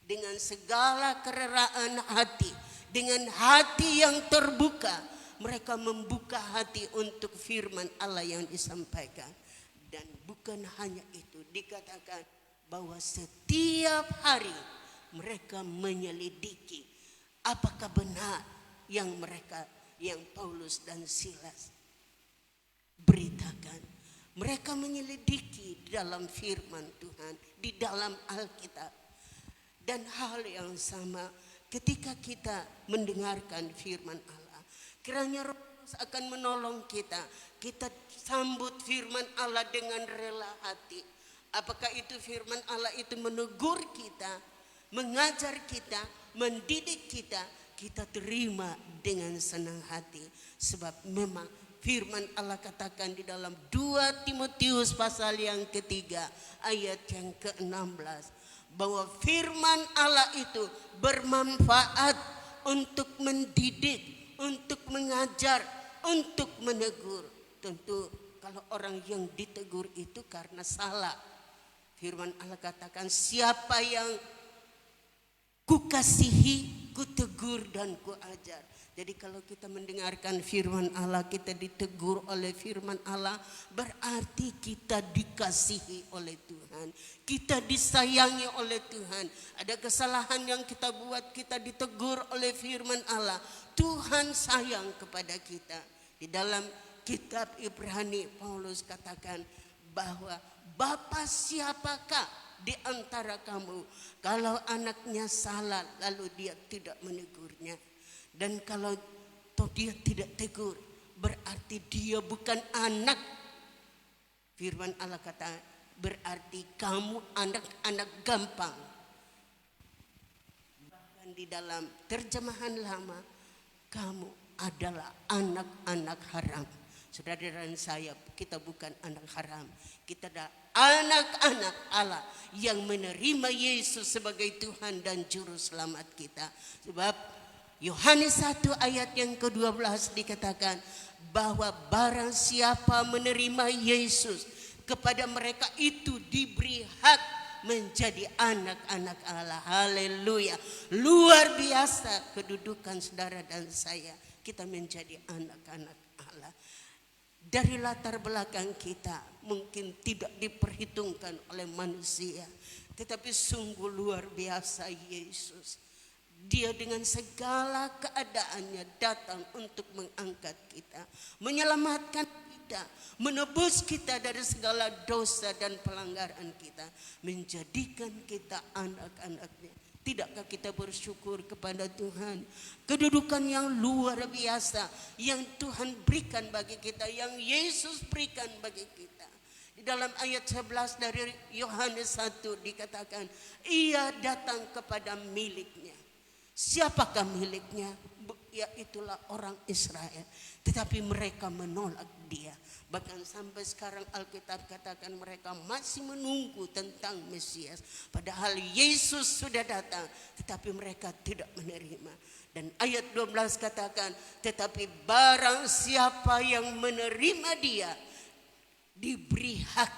dengan segala kereraan hati, dengan hati yang terbuka, mereka membuka hati untuk firman Allah yang disampaikan. Dan bukan hanya itu, dikatakan bahwa setiap hari mereka menyelidiki apakah benar yang Paulus dan Silas beritakan. Mereka menyelidiki di dalam firman Tuhan, di dalam Alkitab. Dan hal yang sama ketika kita mendengarkan firman Allah, kiranya Roh Kudus akan menolong kita. Kita sambut firman Allah dengan rela hati. Apakah itu firman Allah itu menegur kita, mengajar kita, mendidik kita, kita terima dengan senang hati. Sebab memang firman Allah katakan di dalam 2 Timotius pasal yang ketiga ayat yang ke-16 bahwa firman Allah itu bermanfaat untuk mendidik, untuk mengajar, untuk menegur. Tentu kalau orang yang ditegur itu karena salah, firman Allah katakan siapa yang kukasihi, kutegur dan kuajar. Jadi kalau kita mendengarkan firman Allah, kita ditegur oleh firman Allah, berarti kita dikasihi oleh Tuhan. Kita disayangi oleh Tuhan. Ada kesalahan yang kita buat, kita ditegur oleh firman Allah. Tuhan sayang kepada kita. Di dalam kitab Ibrani, Paulus katakan bahwa Bapa siapakah di antara kamu kalau anaknya salah lalu dia tidak menegurnya? Dan kalau dia tidak tegur, berarti dia bukan anak. Firman Allah kata, berarti kamu anak-anak gampang. Bahkan di dalam terjemahan lama, kamu adalah anak-anak haram. Saudara dan saya, kita bukan anak haram. Kita adalah anak-anak Allah yang menerima Yesus sebagai Tuhan dan Juru Selamat kita. Sebab Yohanes 1 ayat yang ke-12 dikatakan bahwa barang siapa menerima Yesus, kepada mereka itu diberi hak menjadi anak-anak Allah. Haleluya. Luar biasa kedudukan saudara dan saya. Kita menjadi anak-anak Allah. Dari latar belakang kita mungkin tidak diperhitungkan oleh manusia, tetapi sungguh luar biasa Yesus. Dia dengan segala keadaannya datang untuk mengangkat kita, menyelamatkan kita, menebus kita dari segala dosa dan pelanggaran kita, menjadikan kita anak-anaknya. Tidakkah kita bersyukur kepada Tuhan? Kedudukan yang luar biasa yang Tuhan berikan bagi kita, yang Yesus berikan bagi kita. Di dalam ayat 11 dari Yohanes 1 dikatakan, ia datang kepada miliknya. Siapakah miliknya? Yaitulah orang Israel. Tetapi mereka menolak dia. Bahkan sampai sekarang Alkitab katakan mereka masih menunggu tentang Mesias. Padahal Yesus sudah datang, tetapi mereka tidak menerima. Dan ayat 12 katakan, tetapi barang siapa yang menerima dia, diberi hak,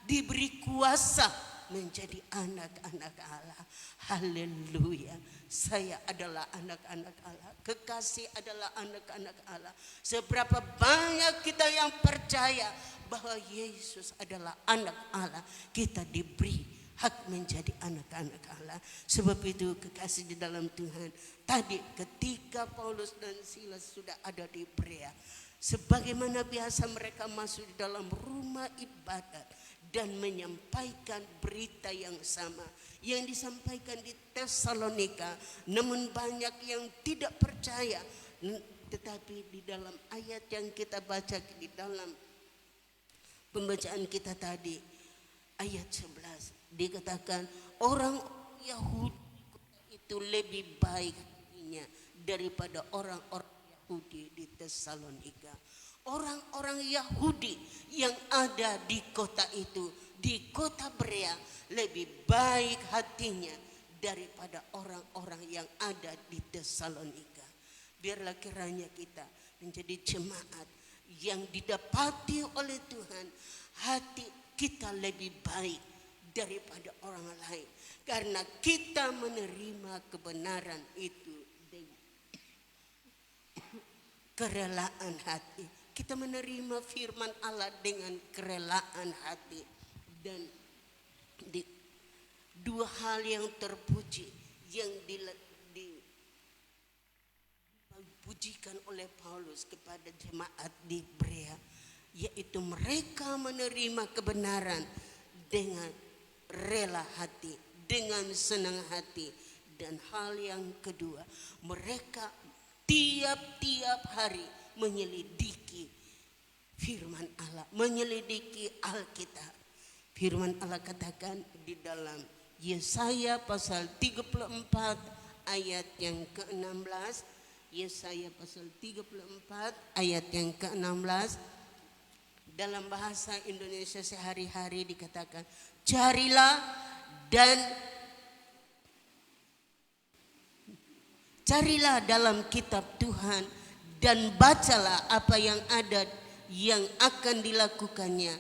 diberi kuasa menjadi anak-anak Allah. Haleluya. Saya adalah anak-anak Allah. Kekasih adalah anak-anak Allah. Seberapa banyak kita yang percaya bahwa Yesus adalah anak Allah, kita diberi hak menjadi anak-anak Allah. Sebab itu kekasih di dalam Tuhan, tadi ketika Paulus dan Silas sudah ada di Berea, sebagaimana biasa mereka masuk di dalam rumah ibadat dan menyampaikan berita yang sama yang disampaikan di Tesalonika. Namun banyak yang tidak percaya. Tetapi di dalam ayat yang kita baca di dalam pembacaan kita tadi, ayat 11 dikatakan orang Yahudi itu lebih baik hatinya daripada orang-orang Yahudi di Tesalonika. Orang-orang Yahudi yang ada di kota itu, di kota Berea, lebih baik hatinya daripada orang-orang yang ada di Tesalonika. Biarlah kiranya kita menjadi jemaat yang didapati oleh Tuhan, hati kita lebih baik daripada orang lain. Karena kita menerima kebenaran itu dengan kerelaan hati. Kita menerima firman Allah dengan kerelaan hati. Dan dua hal yang terpuji yang dipujikan oleh Paulus kepada jemaat di Berea, yaitu mereka menerima kebenaran dengan rela hati, dengan senang hati. Dan hal yang kedua, mereka tiap-tiap hari menyelidiki firman Allah, menyelidiki Alkitab. Firman Allah katakan di dalam Yesaya pasal 34 ayat yang ke-16. Yesaya pasal 34 ayat yang ke-16. Dalam bahasa Indonesia sehari-hari dikatakan, carilah dalam kitab Tuhan dan bacalah apa yang ada yang akan dilakukannya.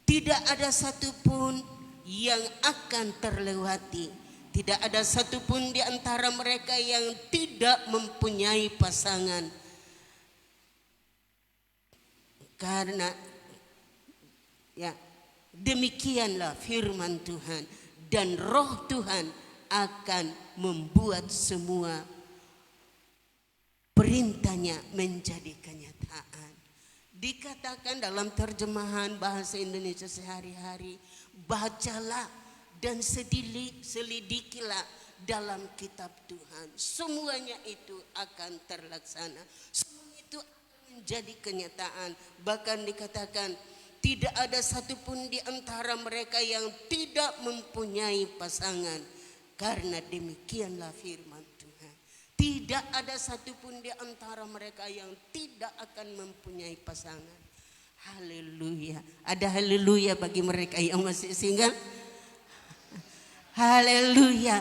Tidak ada satupun yang akan terlewati. Tidak ada satupun di antara mereka yang tidak mempunyai pasangan. Karena demikianlah firman Tuhan, dan roh Tuhan akan membuat semua perintahnya menjadi kenyataan. Dikatakan dalam terjemahan bahasa Indonesia sehari-hari, bacalah dan selidikilah dalam kitab Tuhan. Semuanya itu akan terlaksana. Semuanya itu akan menjadi kenyataan. Bahkan dikatakan tidak ada satupun di antara mereka yang tidak mempunyai pasangan. Karena demikianlah firman Tuhan. Tidak ada satupun di antara mereka yang tidak akan mempunyai pasangan. Haleluya. Ada haleluya bagi mereka yang masih single. Haleluya.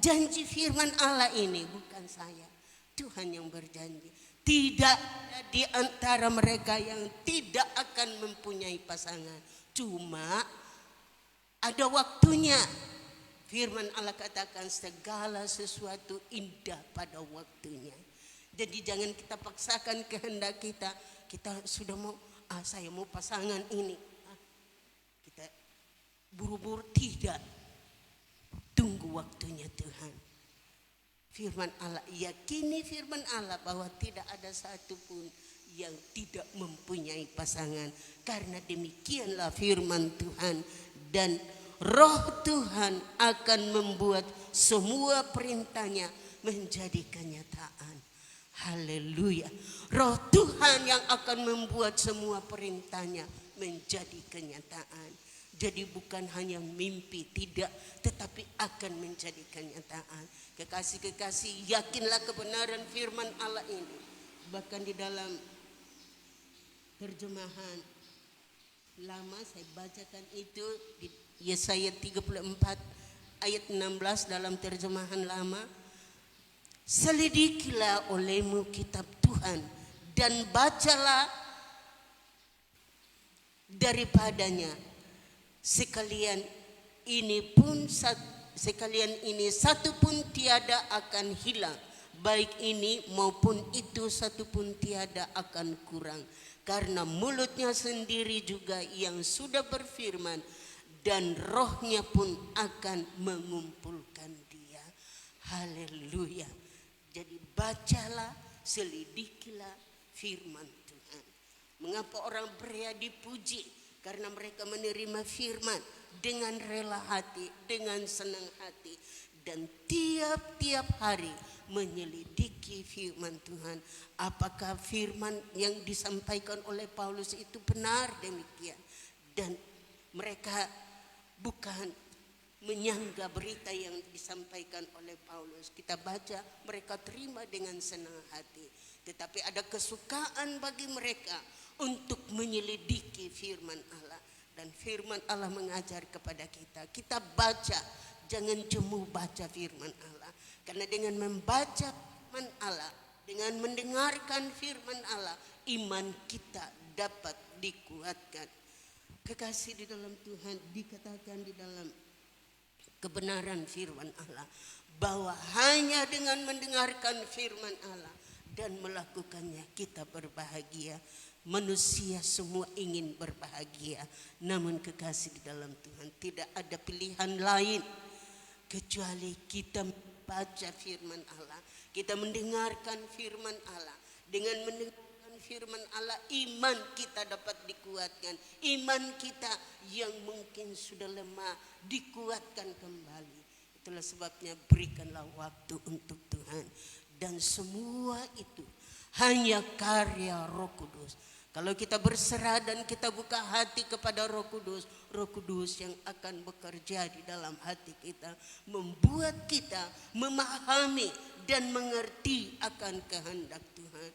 Janji firman Allah ini bukan saya, Tuhan yang berjanji. Tidak ada di antara mereka yang tidak akan mempunyai pasangan. Cuma ada waktunya. Firman Allah katakan segala sesuatu indah pada waktunya. Jadi jangan kita paksakan kehendak kita. Kita sudah mau, saya mau pasangan ini. Kita buru-buru, tidak. Tunggu waktunya Tuhan. Firman Allah, yakini firman Allah bahwa tidak ada satupun yang tidak mempunyai pasangan. Karena demikianlah firman Tuhan, dan roh Tuhan akan membuat semua perintahnya menjadi kenyataan. Haleluya. Roh Tuhan yang akan membuat semua perintahnya menjadi kenyataan. Jadi bukan hanya mimpi, tidak, tetapi akan menjadi kenyataan. Kekasih-kekasih, yakinlah kebenaran firman Allah ini. Bahkan di dalam terjemahan lama saya bacakan itu di Yesaya 34 ayat 16 dalam terjemahan lama. Selidikilah olehmu kitab Tuhan dan bacalah daripadanya. Sekalian ini satu pun tiada akan hilang, baik ini maupun itu satu pun tiada akan kurang. Karena mulutnya sendiri juga yang sudah berfirman, dan rohnya pun akan mengumpulkan dia. Haleluya. Jadi bacalah, selidikilah firman Tuhan. Mengapa orang Berea dipuji? Karena mereka menerima firman dengan rela hati, dengan senang hati. Dan tiap-tiap hari menyelidiki firman Tuhan. Apakah firman yang disampaikan oleh Paulus itu benar demikian? Dan mereka bukan menyangga berita yang disampaikan oleh Paulus. Kita baca, mereka terima dengan senang hati. Tetapi ada kesukaan bagi mereka untuk menyelidiki firman Allah. Dan firman Allah mengajar kepada kita. Kita baca, jangan jemu baca firman Allah. Karena dengan membaca firman Allah, dengan mendengarkan firman Allah, iman kita dapat dikuatkan. Kekasih di dalam Tuhan, dikatakan di dalam kebenaran firman Allah bahwa hanya dengan mendengarkan firman Allah dan melakukannya kita berbahagia. Manusia semua ingin berbahagia, namun kekasih di dalam Tuhan tidak ada pilihan lain kecuali kita membaca firman Allah, kita mendengarkan firman Allah. Dengan mendengarkan firman Allah, iman kita dapat dikuatkan. Iman kita yang mungkin sudah lemah dikuatkan kembali. Itulah sebabnya berikanlah waktu untuk Tuhan. Dan semua itu hanya karya Roh Kudus. Kalau kita berserah dan kita buka hati kepada Roh Kudus yang akan bekerja di dalam hati kita, membuat kita memahami dan mengerti akan kehendak Tuhan.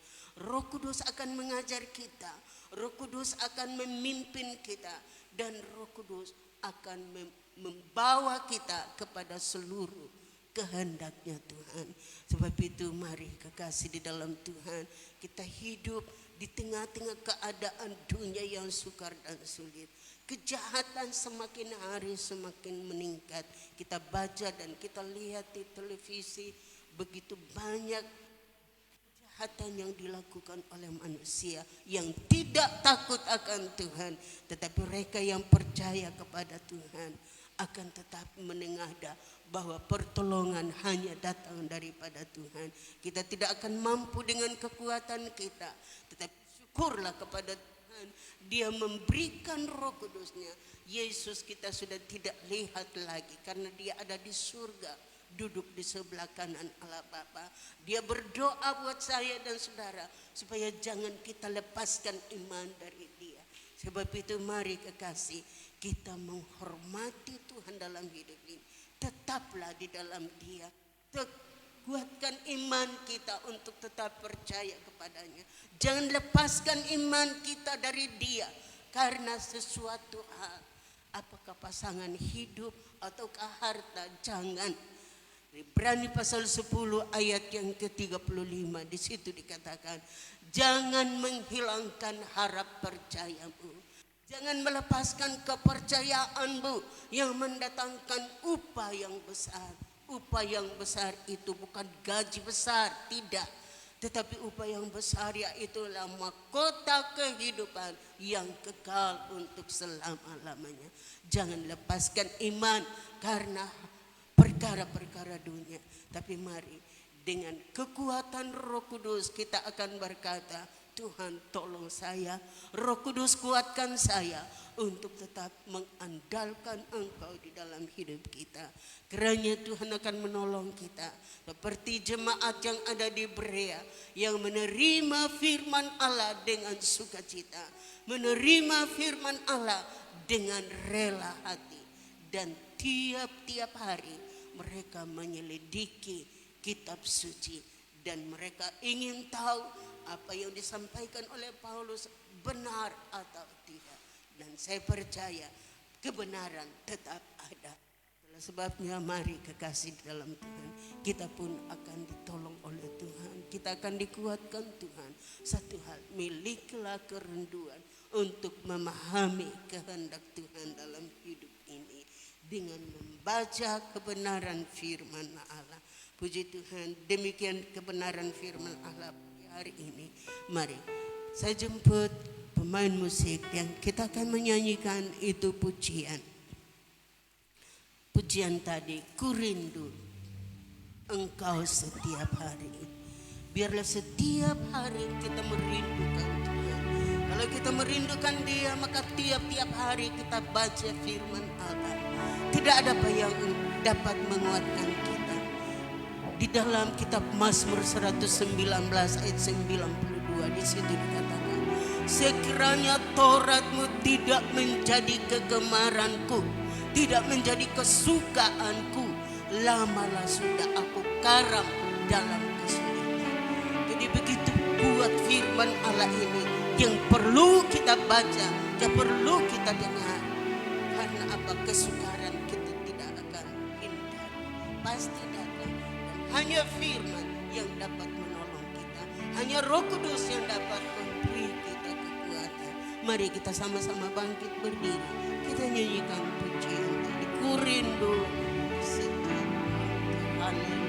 Roh Kudus akan mengajar kita, Roh Kudus akan memimpin kita, dan Roh Kudus akan membawa kita kepada seluruh kehendaknya Tuhan. Sebab itu mari kekasih di dalam Tuhan, kita hidup di tengah-tengah keadaan dunia yang sukar dan sulit. Kejahatan semakin hari semakin meningkat. Kita baca dan kita lihat di televisi begitu banyak kejahatan yang dilakukan oleh manusia yang tidak takut akan Tuhan. Tetapi mereka yang percaya kepada Tuhan akan tetap menengadah bahwa pertolongan hanya datang daripada Tuhan. Kita tidak akan mampu dengan kekuatan kita, tetapi syukurlah kepada Tuhan, Dia memberikan Roh Kudusnya. Yesus kita sudah tidak lihat lagi karena Dia ada di surga, duduk di sebelah kanan Allah Bapa. Dia berdoa buat saya dan saudara supaya jangan kita lepaskan iman dari Dia. Sebab itu mari kekasih, kita menghormati Tuhan dalam hidup ini. Tetaplah di dalam Dia. Kuatkan iman kita untuk tetap percaya kepadanya. Jangan lepaskan iman kita dari Dia karena sesuatu hal, apakah pasangan hidup ataukah harta, jangan. Ibrani pasal 10 ayat yang ke-35 di situ dikatakan, jangan menghilangkan harap percayamu. Jangan melepaskan kepercayaanmu yang mendatangkan upah yang besar. Upah yang besar itu bukan gaji besar, tidak. Tetapi upah yang besar yaitulah mahkota kehidupan yang kekal untuk selama-lamanya. Jangan lepaskan iman karena perkara-perkara dunia. Tapi mari dengan kekuatan Roh Kudus kita akan berkata, Tuhan tolong saya, Roh Kudus kuatkan saya untuk tetap mengandalkan Engkau di dalam hidup kita. Kiranya Tuhan akan menolong kita seperti jemaat yang ada di Berea yang menerima firman Allah dengan sukacita, menerima firman Allah dengan rela hati, dan tiap-tiap hari mereka menyelidiki kitab suci dan mereka ingin tahu apa yang disampaikan oleh Paulus benar atau tidak. Dan saya percaya kebenaran tetap ada. Itulah sebabnya mari kekasih dalam Tuhan, kita pun akan ditolong oleh Tuhan. Kita akan dikuatkan Tuhan. Satu hal, milikilah kerenduan untuk memahami kehendak Tuhan dalam hidup ini dengan membaca kebenaran firman Allah. Puji Tuhan, demikian kebenaran firman Allah hari ini. Mari saya jemput pemain musik yang kita akan menyanyikan itu pujian. Pujian tadi, ku rindu Engkau setiap hari. Biarlah setiap hari kita merindukan Tuhan. Kalau kita merindukan Dia, maka tiap-tiap hari kita baca firman Allah. Tidak ada apa yang dapat menguatkan kita. Di dalam kitab Mazmur 119 ayat 92 di situ dikatakan, sekiranya Tauratmu tidak menjadi kegemaranku, tidak menjadi kesukaanku, lamalah sudah aku karam dalam kesulitan. Jadi begitu kuat firman Allah ini yang perlu kita baca, yang perlu kita dengar. Karena apa? Kesukaran kita tidak akan hindari, pasti datang. Hanya firman yang dapat menolong kita. Hanya Roh Kudus yang dapat beri kita kekuatan. Mari kita sama-sama bangkit berdiri. Kita nyanyikan pujian tadi. Ku rindu setiap waktu. Haleluya.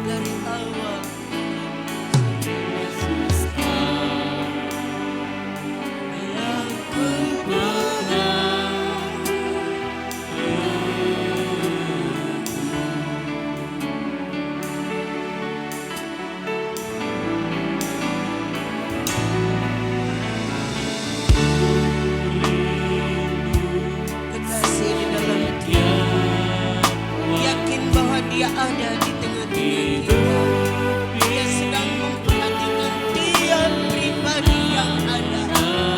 Dari awal yang ku kekasih di dalam Dia, yakin bahwa Dia ada di tengah-tengah kita. Dia sedang memperhatikan tiap pribadi yang ada,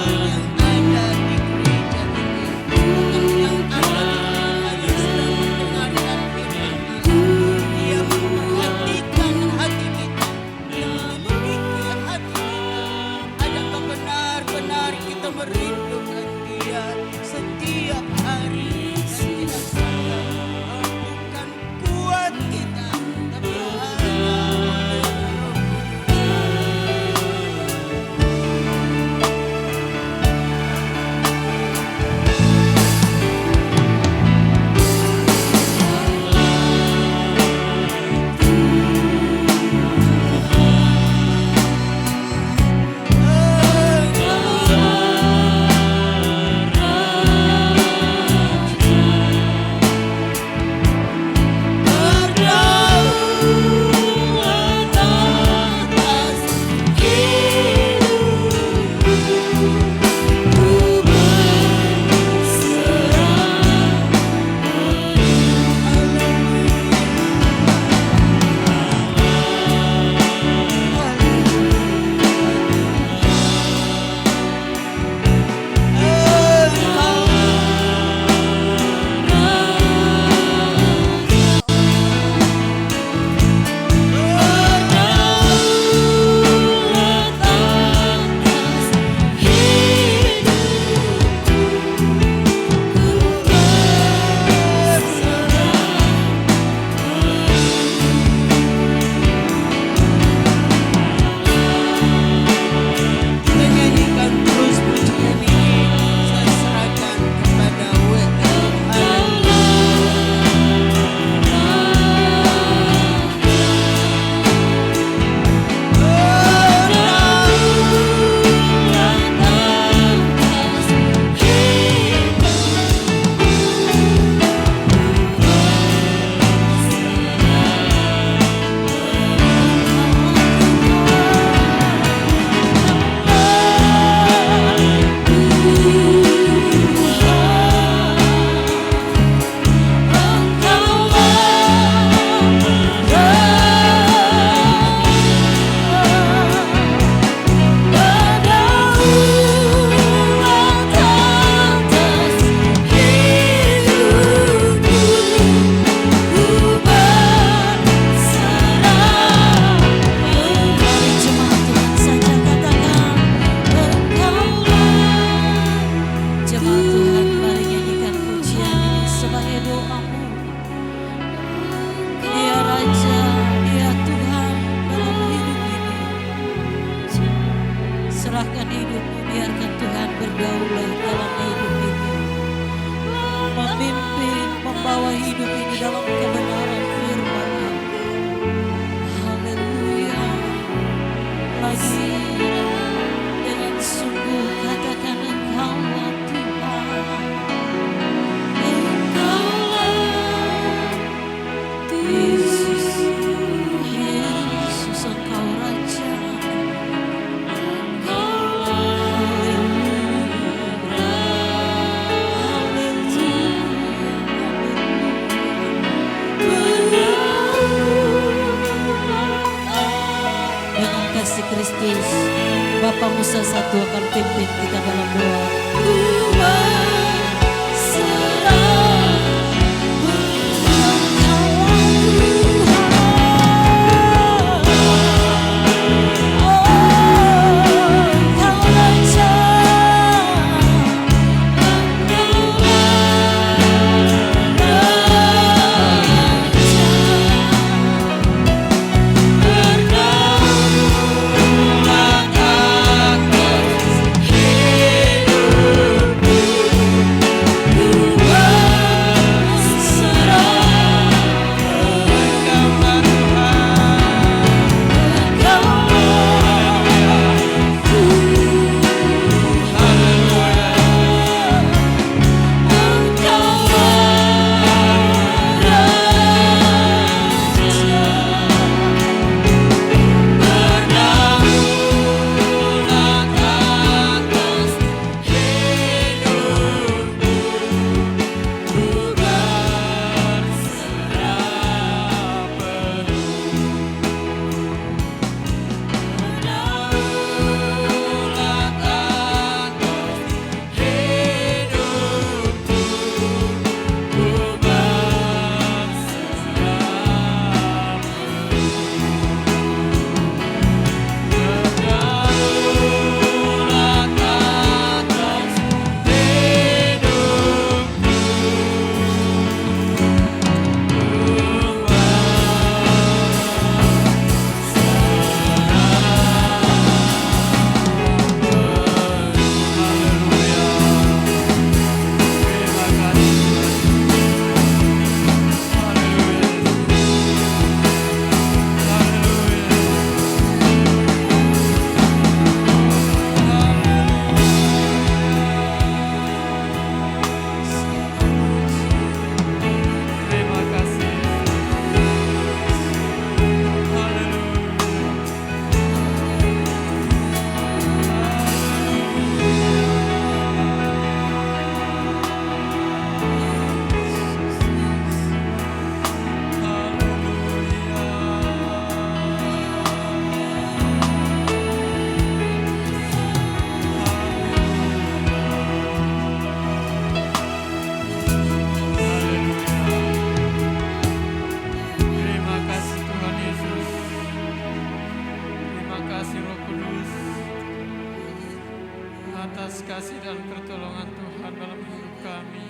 yang ada di gereja ini, yang ada di rumah yang sedang mendengarkan firman Allah. Dia memperhatikan hati kita, Dia memiliki hati kita. Adakah benar-benar kita merindukan Dia setiap hari? Dan tidak salah, bukan kuat kita, tapi hanya oleh Roh Kudus. Kita nyanyikan terus pujian ini. Saya serahkan kepada WL. Jemaat Tuhan, mari nyanyikan pujian ini sebagai doamu. Dia Raja, Dia Tuhan dalam hidup ini. Serahkan hidupmu, biarkan Tuhan berdaulat dalam hidup ini. Memimpin, membawa hidup ini dalam kebenaran firman-Nya. Haleluya. Lagi dengan sungguh katakan Engkaulah Tuhan. Engkaulah Yesus, Yesus Engkau Raja. Haleluya. bersatu akan pimpin kita dalam doa. kasih dan pertolongan Tuhan dalam hidup kami.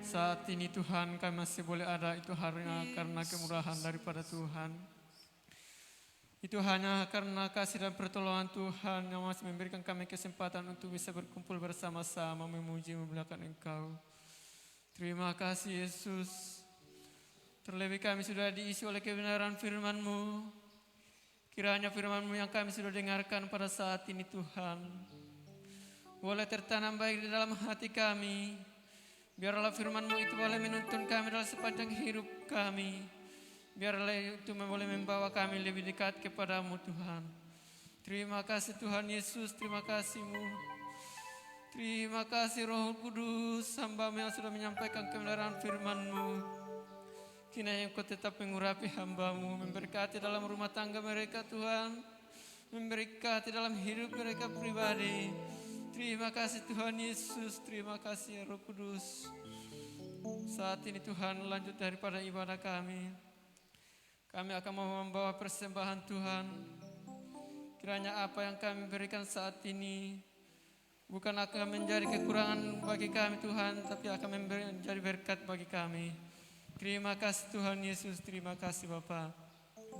Saat ini Tuhan kami masih boleh ada itu hanya karena kemurahan daripada Tuhan. Itu hanya karena kasih dan pertolongan Tuhan yang masih memberikan kami kesempatan untuk bisa berkumpul bersama-sama memuji memuliakan Engkau. Terima kasih Yesus. Terlebih kami sudah diisi oleh kebenaran firman-Mu. Kiranya firman-Mu yang kami sudah dengarkan pada saat ini Tuhan boleh tertanam baik di dalam hati kami. Biarlah firman-Mu itu boleh menuntun kami dalam sepanjang hidup kami. Biarlah itu boleh membawa kami lebih dekat kepada-Mu Tuhan. Terima kasih Tuhan Yesus, terima kasih-Mu. Terima kasih Roh Kudus, hamba-Mu yang sudah menyampaikan kebenaran firman-Mu. Kiranya Engkau tetap mengurapi hamba-Mu, memberkati dalam rumah tangga mereka Tuhan, memberkati dalam hidup mereka pribadi. Terima kasih Tuhan Yesus, terima kasih Roh Kudus. Saat ini Tuhan lanjut daripada ibadah kami. Kami akan membawa persembahan Tuhan. Kiranya apa yang kami berikan saat ini bukan akan menjadi kekurangan bagi kami Tuhan, tapi akan menjadi berkat bagi kami. Terima kasih Tuhan Yesus, terima kasih Bapa.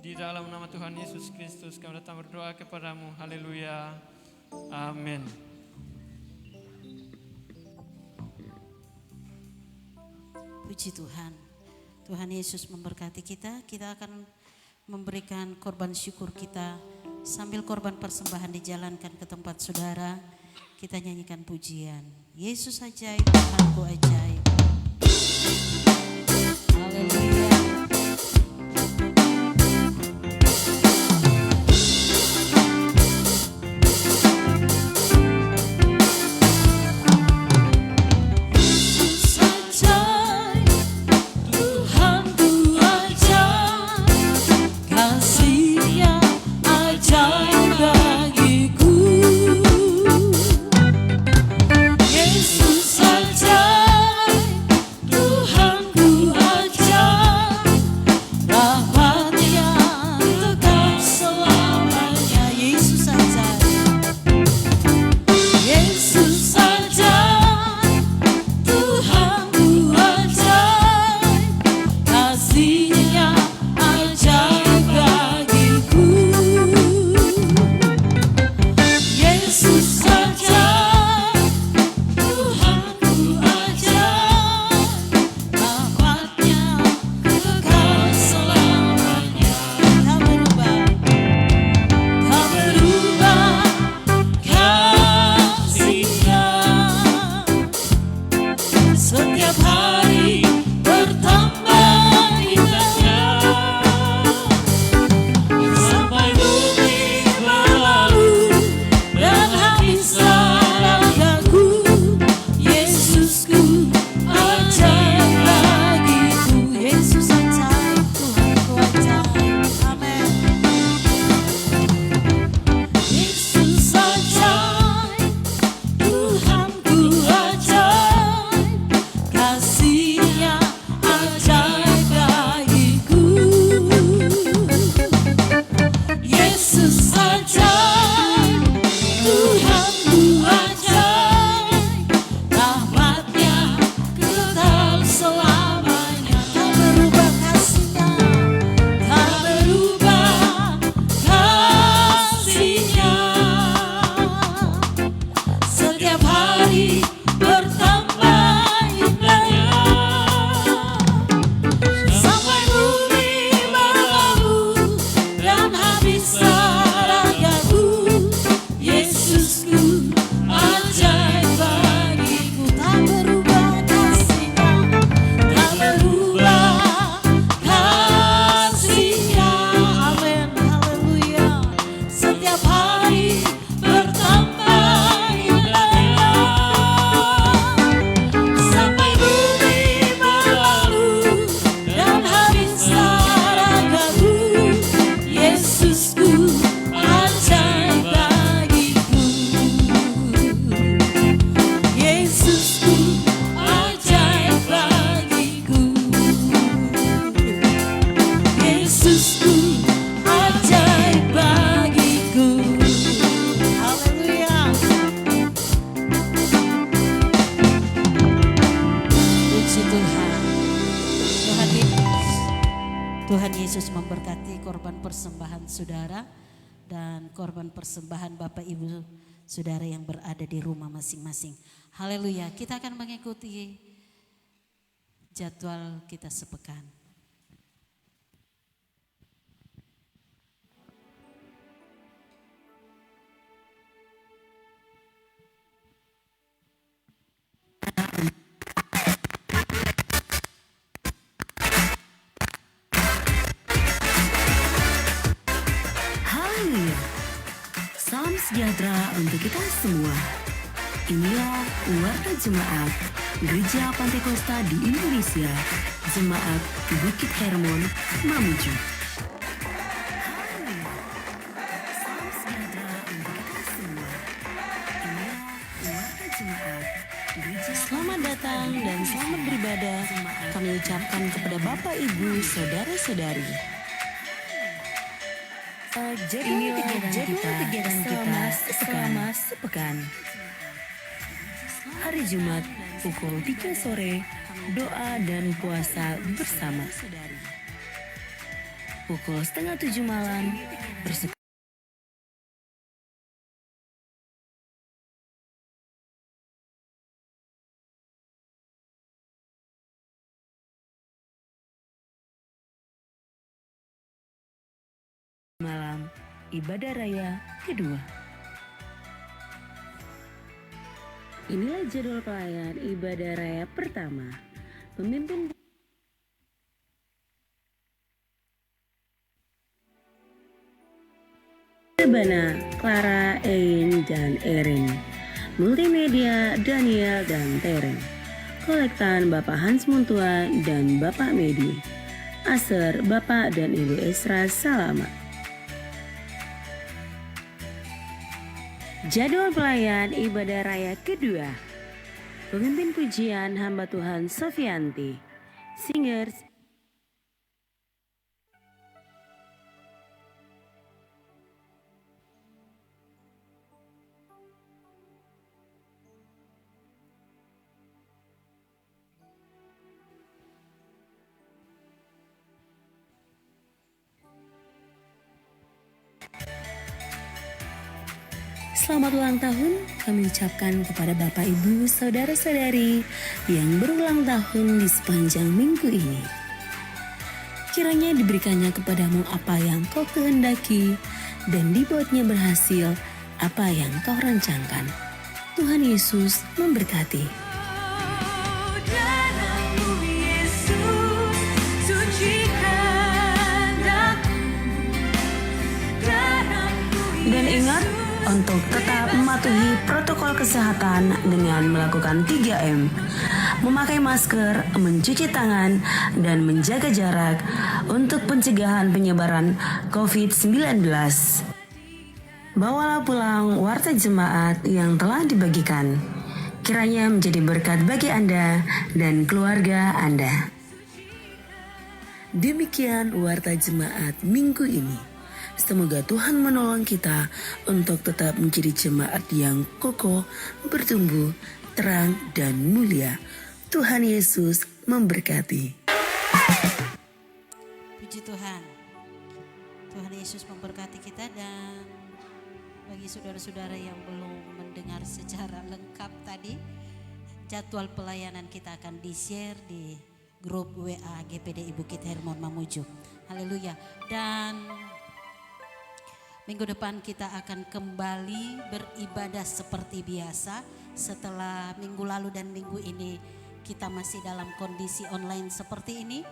Di dalam nama Tuhan Yesus Kristus kami datang berdoa kepada-Mu. Haleluya. Amin. Puji Tuhan. Tuhan Yesus memberkati kita. Kita akan memberikan korban syukur kita. Sambil korban persembahan dijalankan ke tempat saudara, kita nyanyikan pujian. Yesus ajaib, Tuhanku ajaib. Haleluya. Ajaib bagiku. Tuhan Yesus memberkati korban persembahan saudara dan korban persembahan Bapak Ibu saudara yang berada di rumah masing-masing. Haleluya, kita akan mengikuti jadwal kita sepekan. Salam sejahtera untuk kita semua. Inilah Warta Jemaat Gereja Pantekosta di Indonesia, Jemaat Bukit Hermon, Mamuju. Salam sejahtera untuk kita semua. Inilah Warta Jemaat Gereja. Selamat datang dan selamat beribadah kami ucapkan kepada Bapak, Ibu, Saudara-saudari. Inilah kegiatan kita selama sepekan. Hari Jumat pukul 3 sore doa dan puasa bersama. Pukul 6:30 malam bersekutu malam ibadah raya kedua. Inilah jadwal pelayan ibadah raya pertama. Pemimpin Rebana, Clara, Ein, dan Erin. Multimedia, Daniel dan Teren. Kolektan Bapak Hans Muntua dan Bapak Medi. Aser, Bapak dan Ibu Esra Salama. Jadwal pelayan ibadah raya kedua. Pemimpin pujian hamba Tuhan Sofianti. Singers Selamat ulang tahun kami ucapkan kepada Bapak, Ibu, Saudara-saudari yang berulang tahun di sepanjang minggu ini. Kiranya diberikannya kepadamu apa yang kau kehendaki dan dibuatnya berhasil apa yang kau rancangkan. Tuhan Yesus memberkati. Dan ingat untuk tetap mematuhi protokol kesehatan dengan melakukan 3M, memakai masker, mencuci tangan, dan menjaga jarak untuk pencegahan penyebaran COVID-19. Bawalah pulang warta jemaat yang telah dibagikan. Kiranya menjadi berkat bagi Anda dan keluarga Anda. Demikian warta jemaat minggu ini. Semoga Tuhan menolong kita untuk tetap menjadi jemaat yang kokoh, bertumbuh, terang, dan mulia. Tuhan Yesus memberkati. Puji Tuhan. Tuhan Yesus memberkati kita, dan bagi saudara-saudara yang belum mendengar secara lengkap tadi, jadwal pelayanan kita akan di-share di grup WA GPDI Bukit Hermon Mamuju. Haleluya. Dan minggu depan kita akan kembali beribadah seperti biasa. Setelah minggu lalu dan minggu ini kita masih dalam kondisi online seperti ini.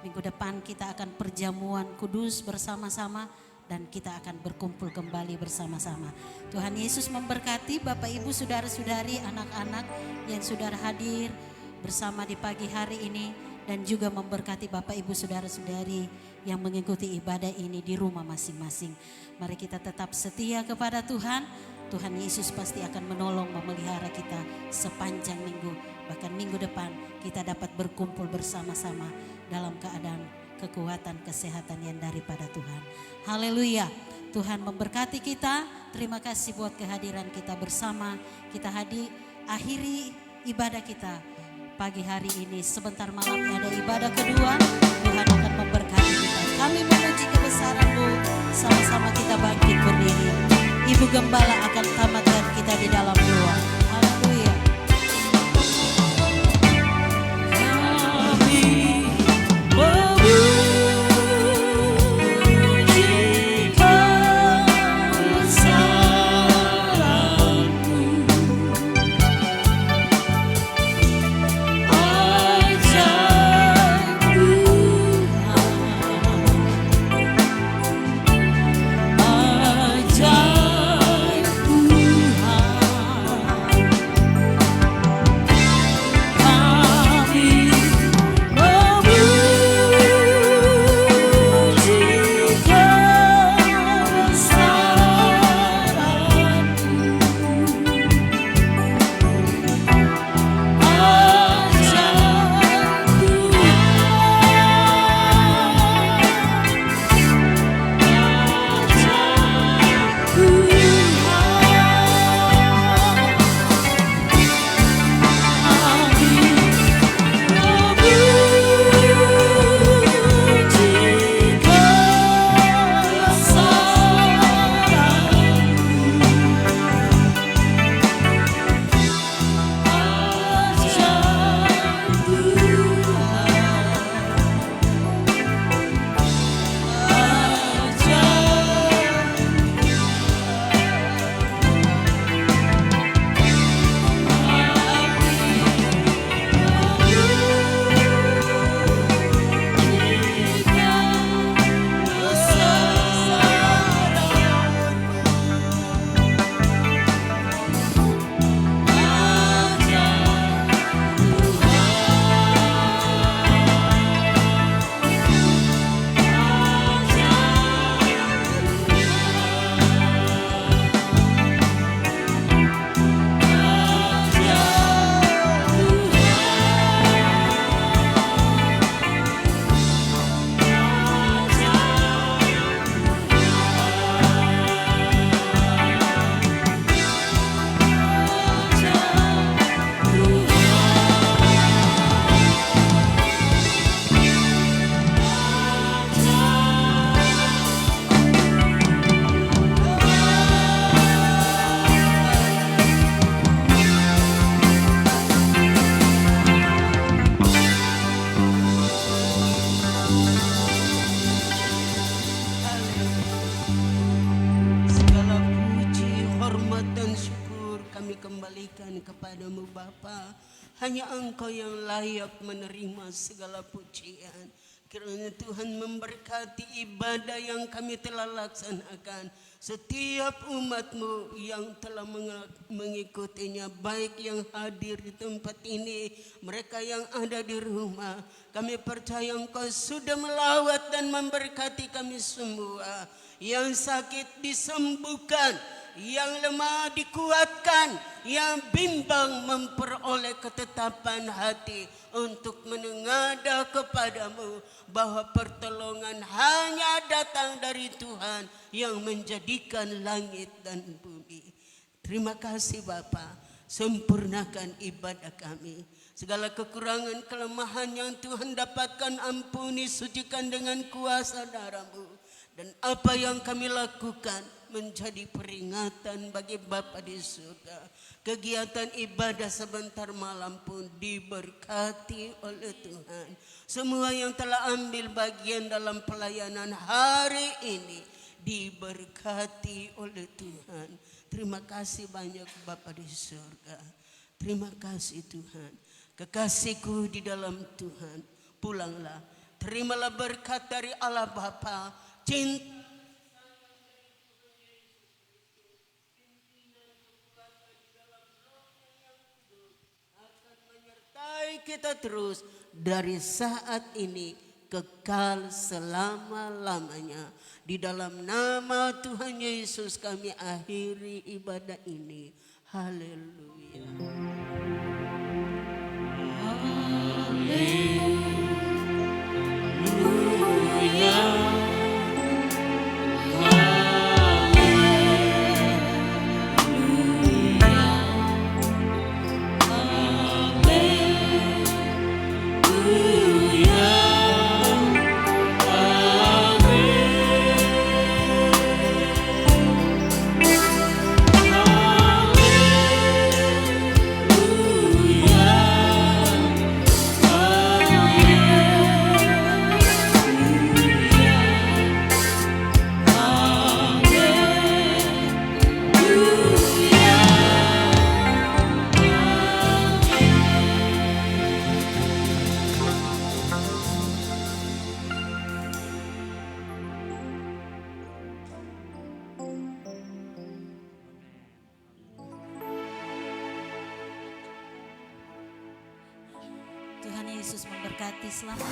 Minggu depan kita akan perjamuan kudus bersama-sama dan kita akan berkumpul kembali bersama-sama. Tuhan Yesus memberkati Bapak Ibu, saudara-saudari, anak-anak yang sudah hadir bersama di pagi hari ini, dan juga memberkati Bapak Ibu saudara-saudari yang mengikuti ibadah ini di rumah masing-masing. Mari kita tetap setia kepada Tuhan. Tuhan Yesus pasti akan menolong, memelihara kita sepanjang minggu. Bahkan minggu depan kita dapat berkumpul bersama-sama dalam keadaan kekuatan kesehatan yang daripada Tuhan. Haleluya. Tuhan memberkati kita. Terima kasih buat kehadiran kita bersama. Kita akhiri ibadah kita pagi hari ini. Sebentar malamnya ada ibadah kedua. Tuhan akan memberkati kita. Kami memuji kebesaran-Mu. Sama-sama kita bangkit berdiri. Ibu Gembala akan tamatkan kita di dalam doa. Haleluya. kepadamu Bapa. Hanya Engkau yang layak menerima segala pujian. Kiranya Tuhan memberkati ibadah yang kami telah laksanakan setiap umat-Mu yang telah mengikutinya, baik yang hadir di tempat ini, mereka yang ada di rumah. Kami percaya Engkau sudah melawat dan memberkati kami semua. Yang sakit disembuhkan, yang lemah dikuatkan, yang bimbang memperoleh ketetapan hati untuk menengadah kepadamu, bahwa pertolongan hanya datang dari Tuhan yang menjadikan langit dan bumi. Terima kasih Bapa, sempurnakan ibadah kami. Segala kekurangan kelemahan yang Tuhan dapatkan, ampuni, sucikan dengan kuasa darah-Mu. Dan apa yang kami lakukan menjadi peringatan bagi Bapa di surga. Kegiatan ibadah sebentar malam pun diberkati oleh Tuhan. Semua yang telah ambil bagian dalam pelayanan hari ini diberkati oleh Tuhan. Terima kasih banyak Bapa di surga. Terima kasih Tuhan. Kekasihku di dalam Tuhan, pulanglah. Terimalah berkat dari Allah Bapa, cinta kita terus dari saat ini kekal selama-lamanya. Di dalam nama Tuhan Yesus kami akhiri ibadah ini. Haleluya. Tuhan Yesus memberkati. Selamat.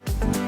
Tuhan.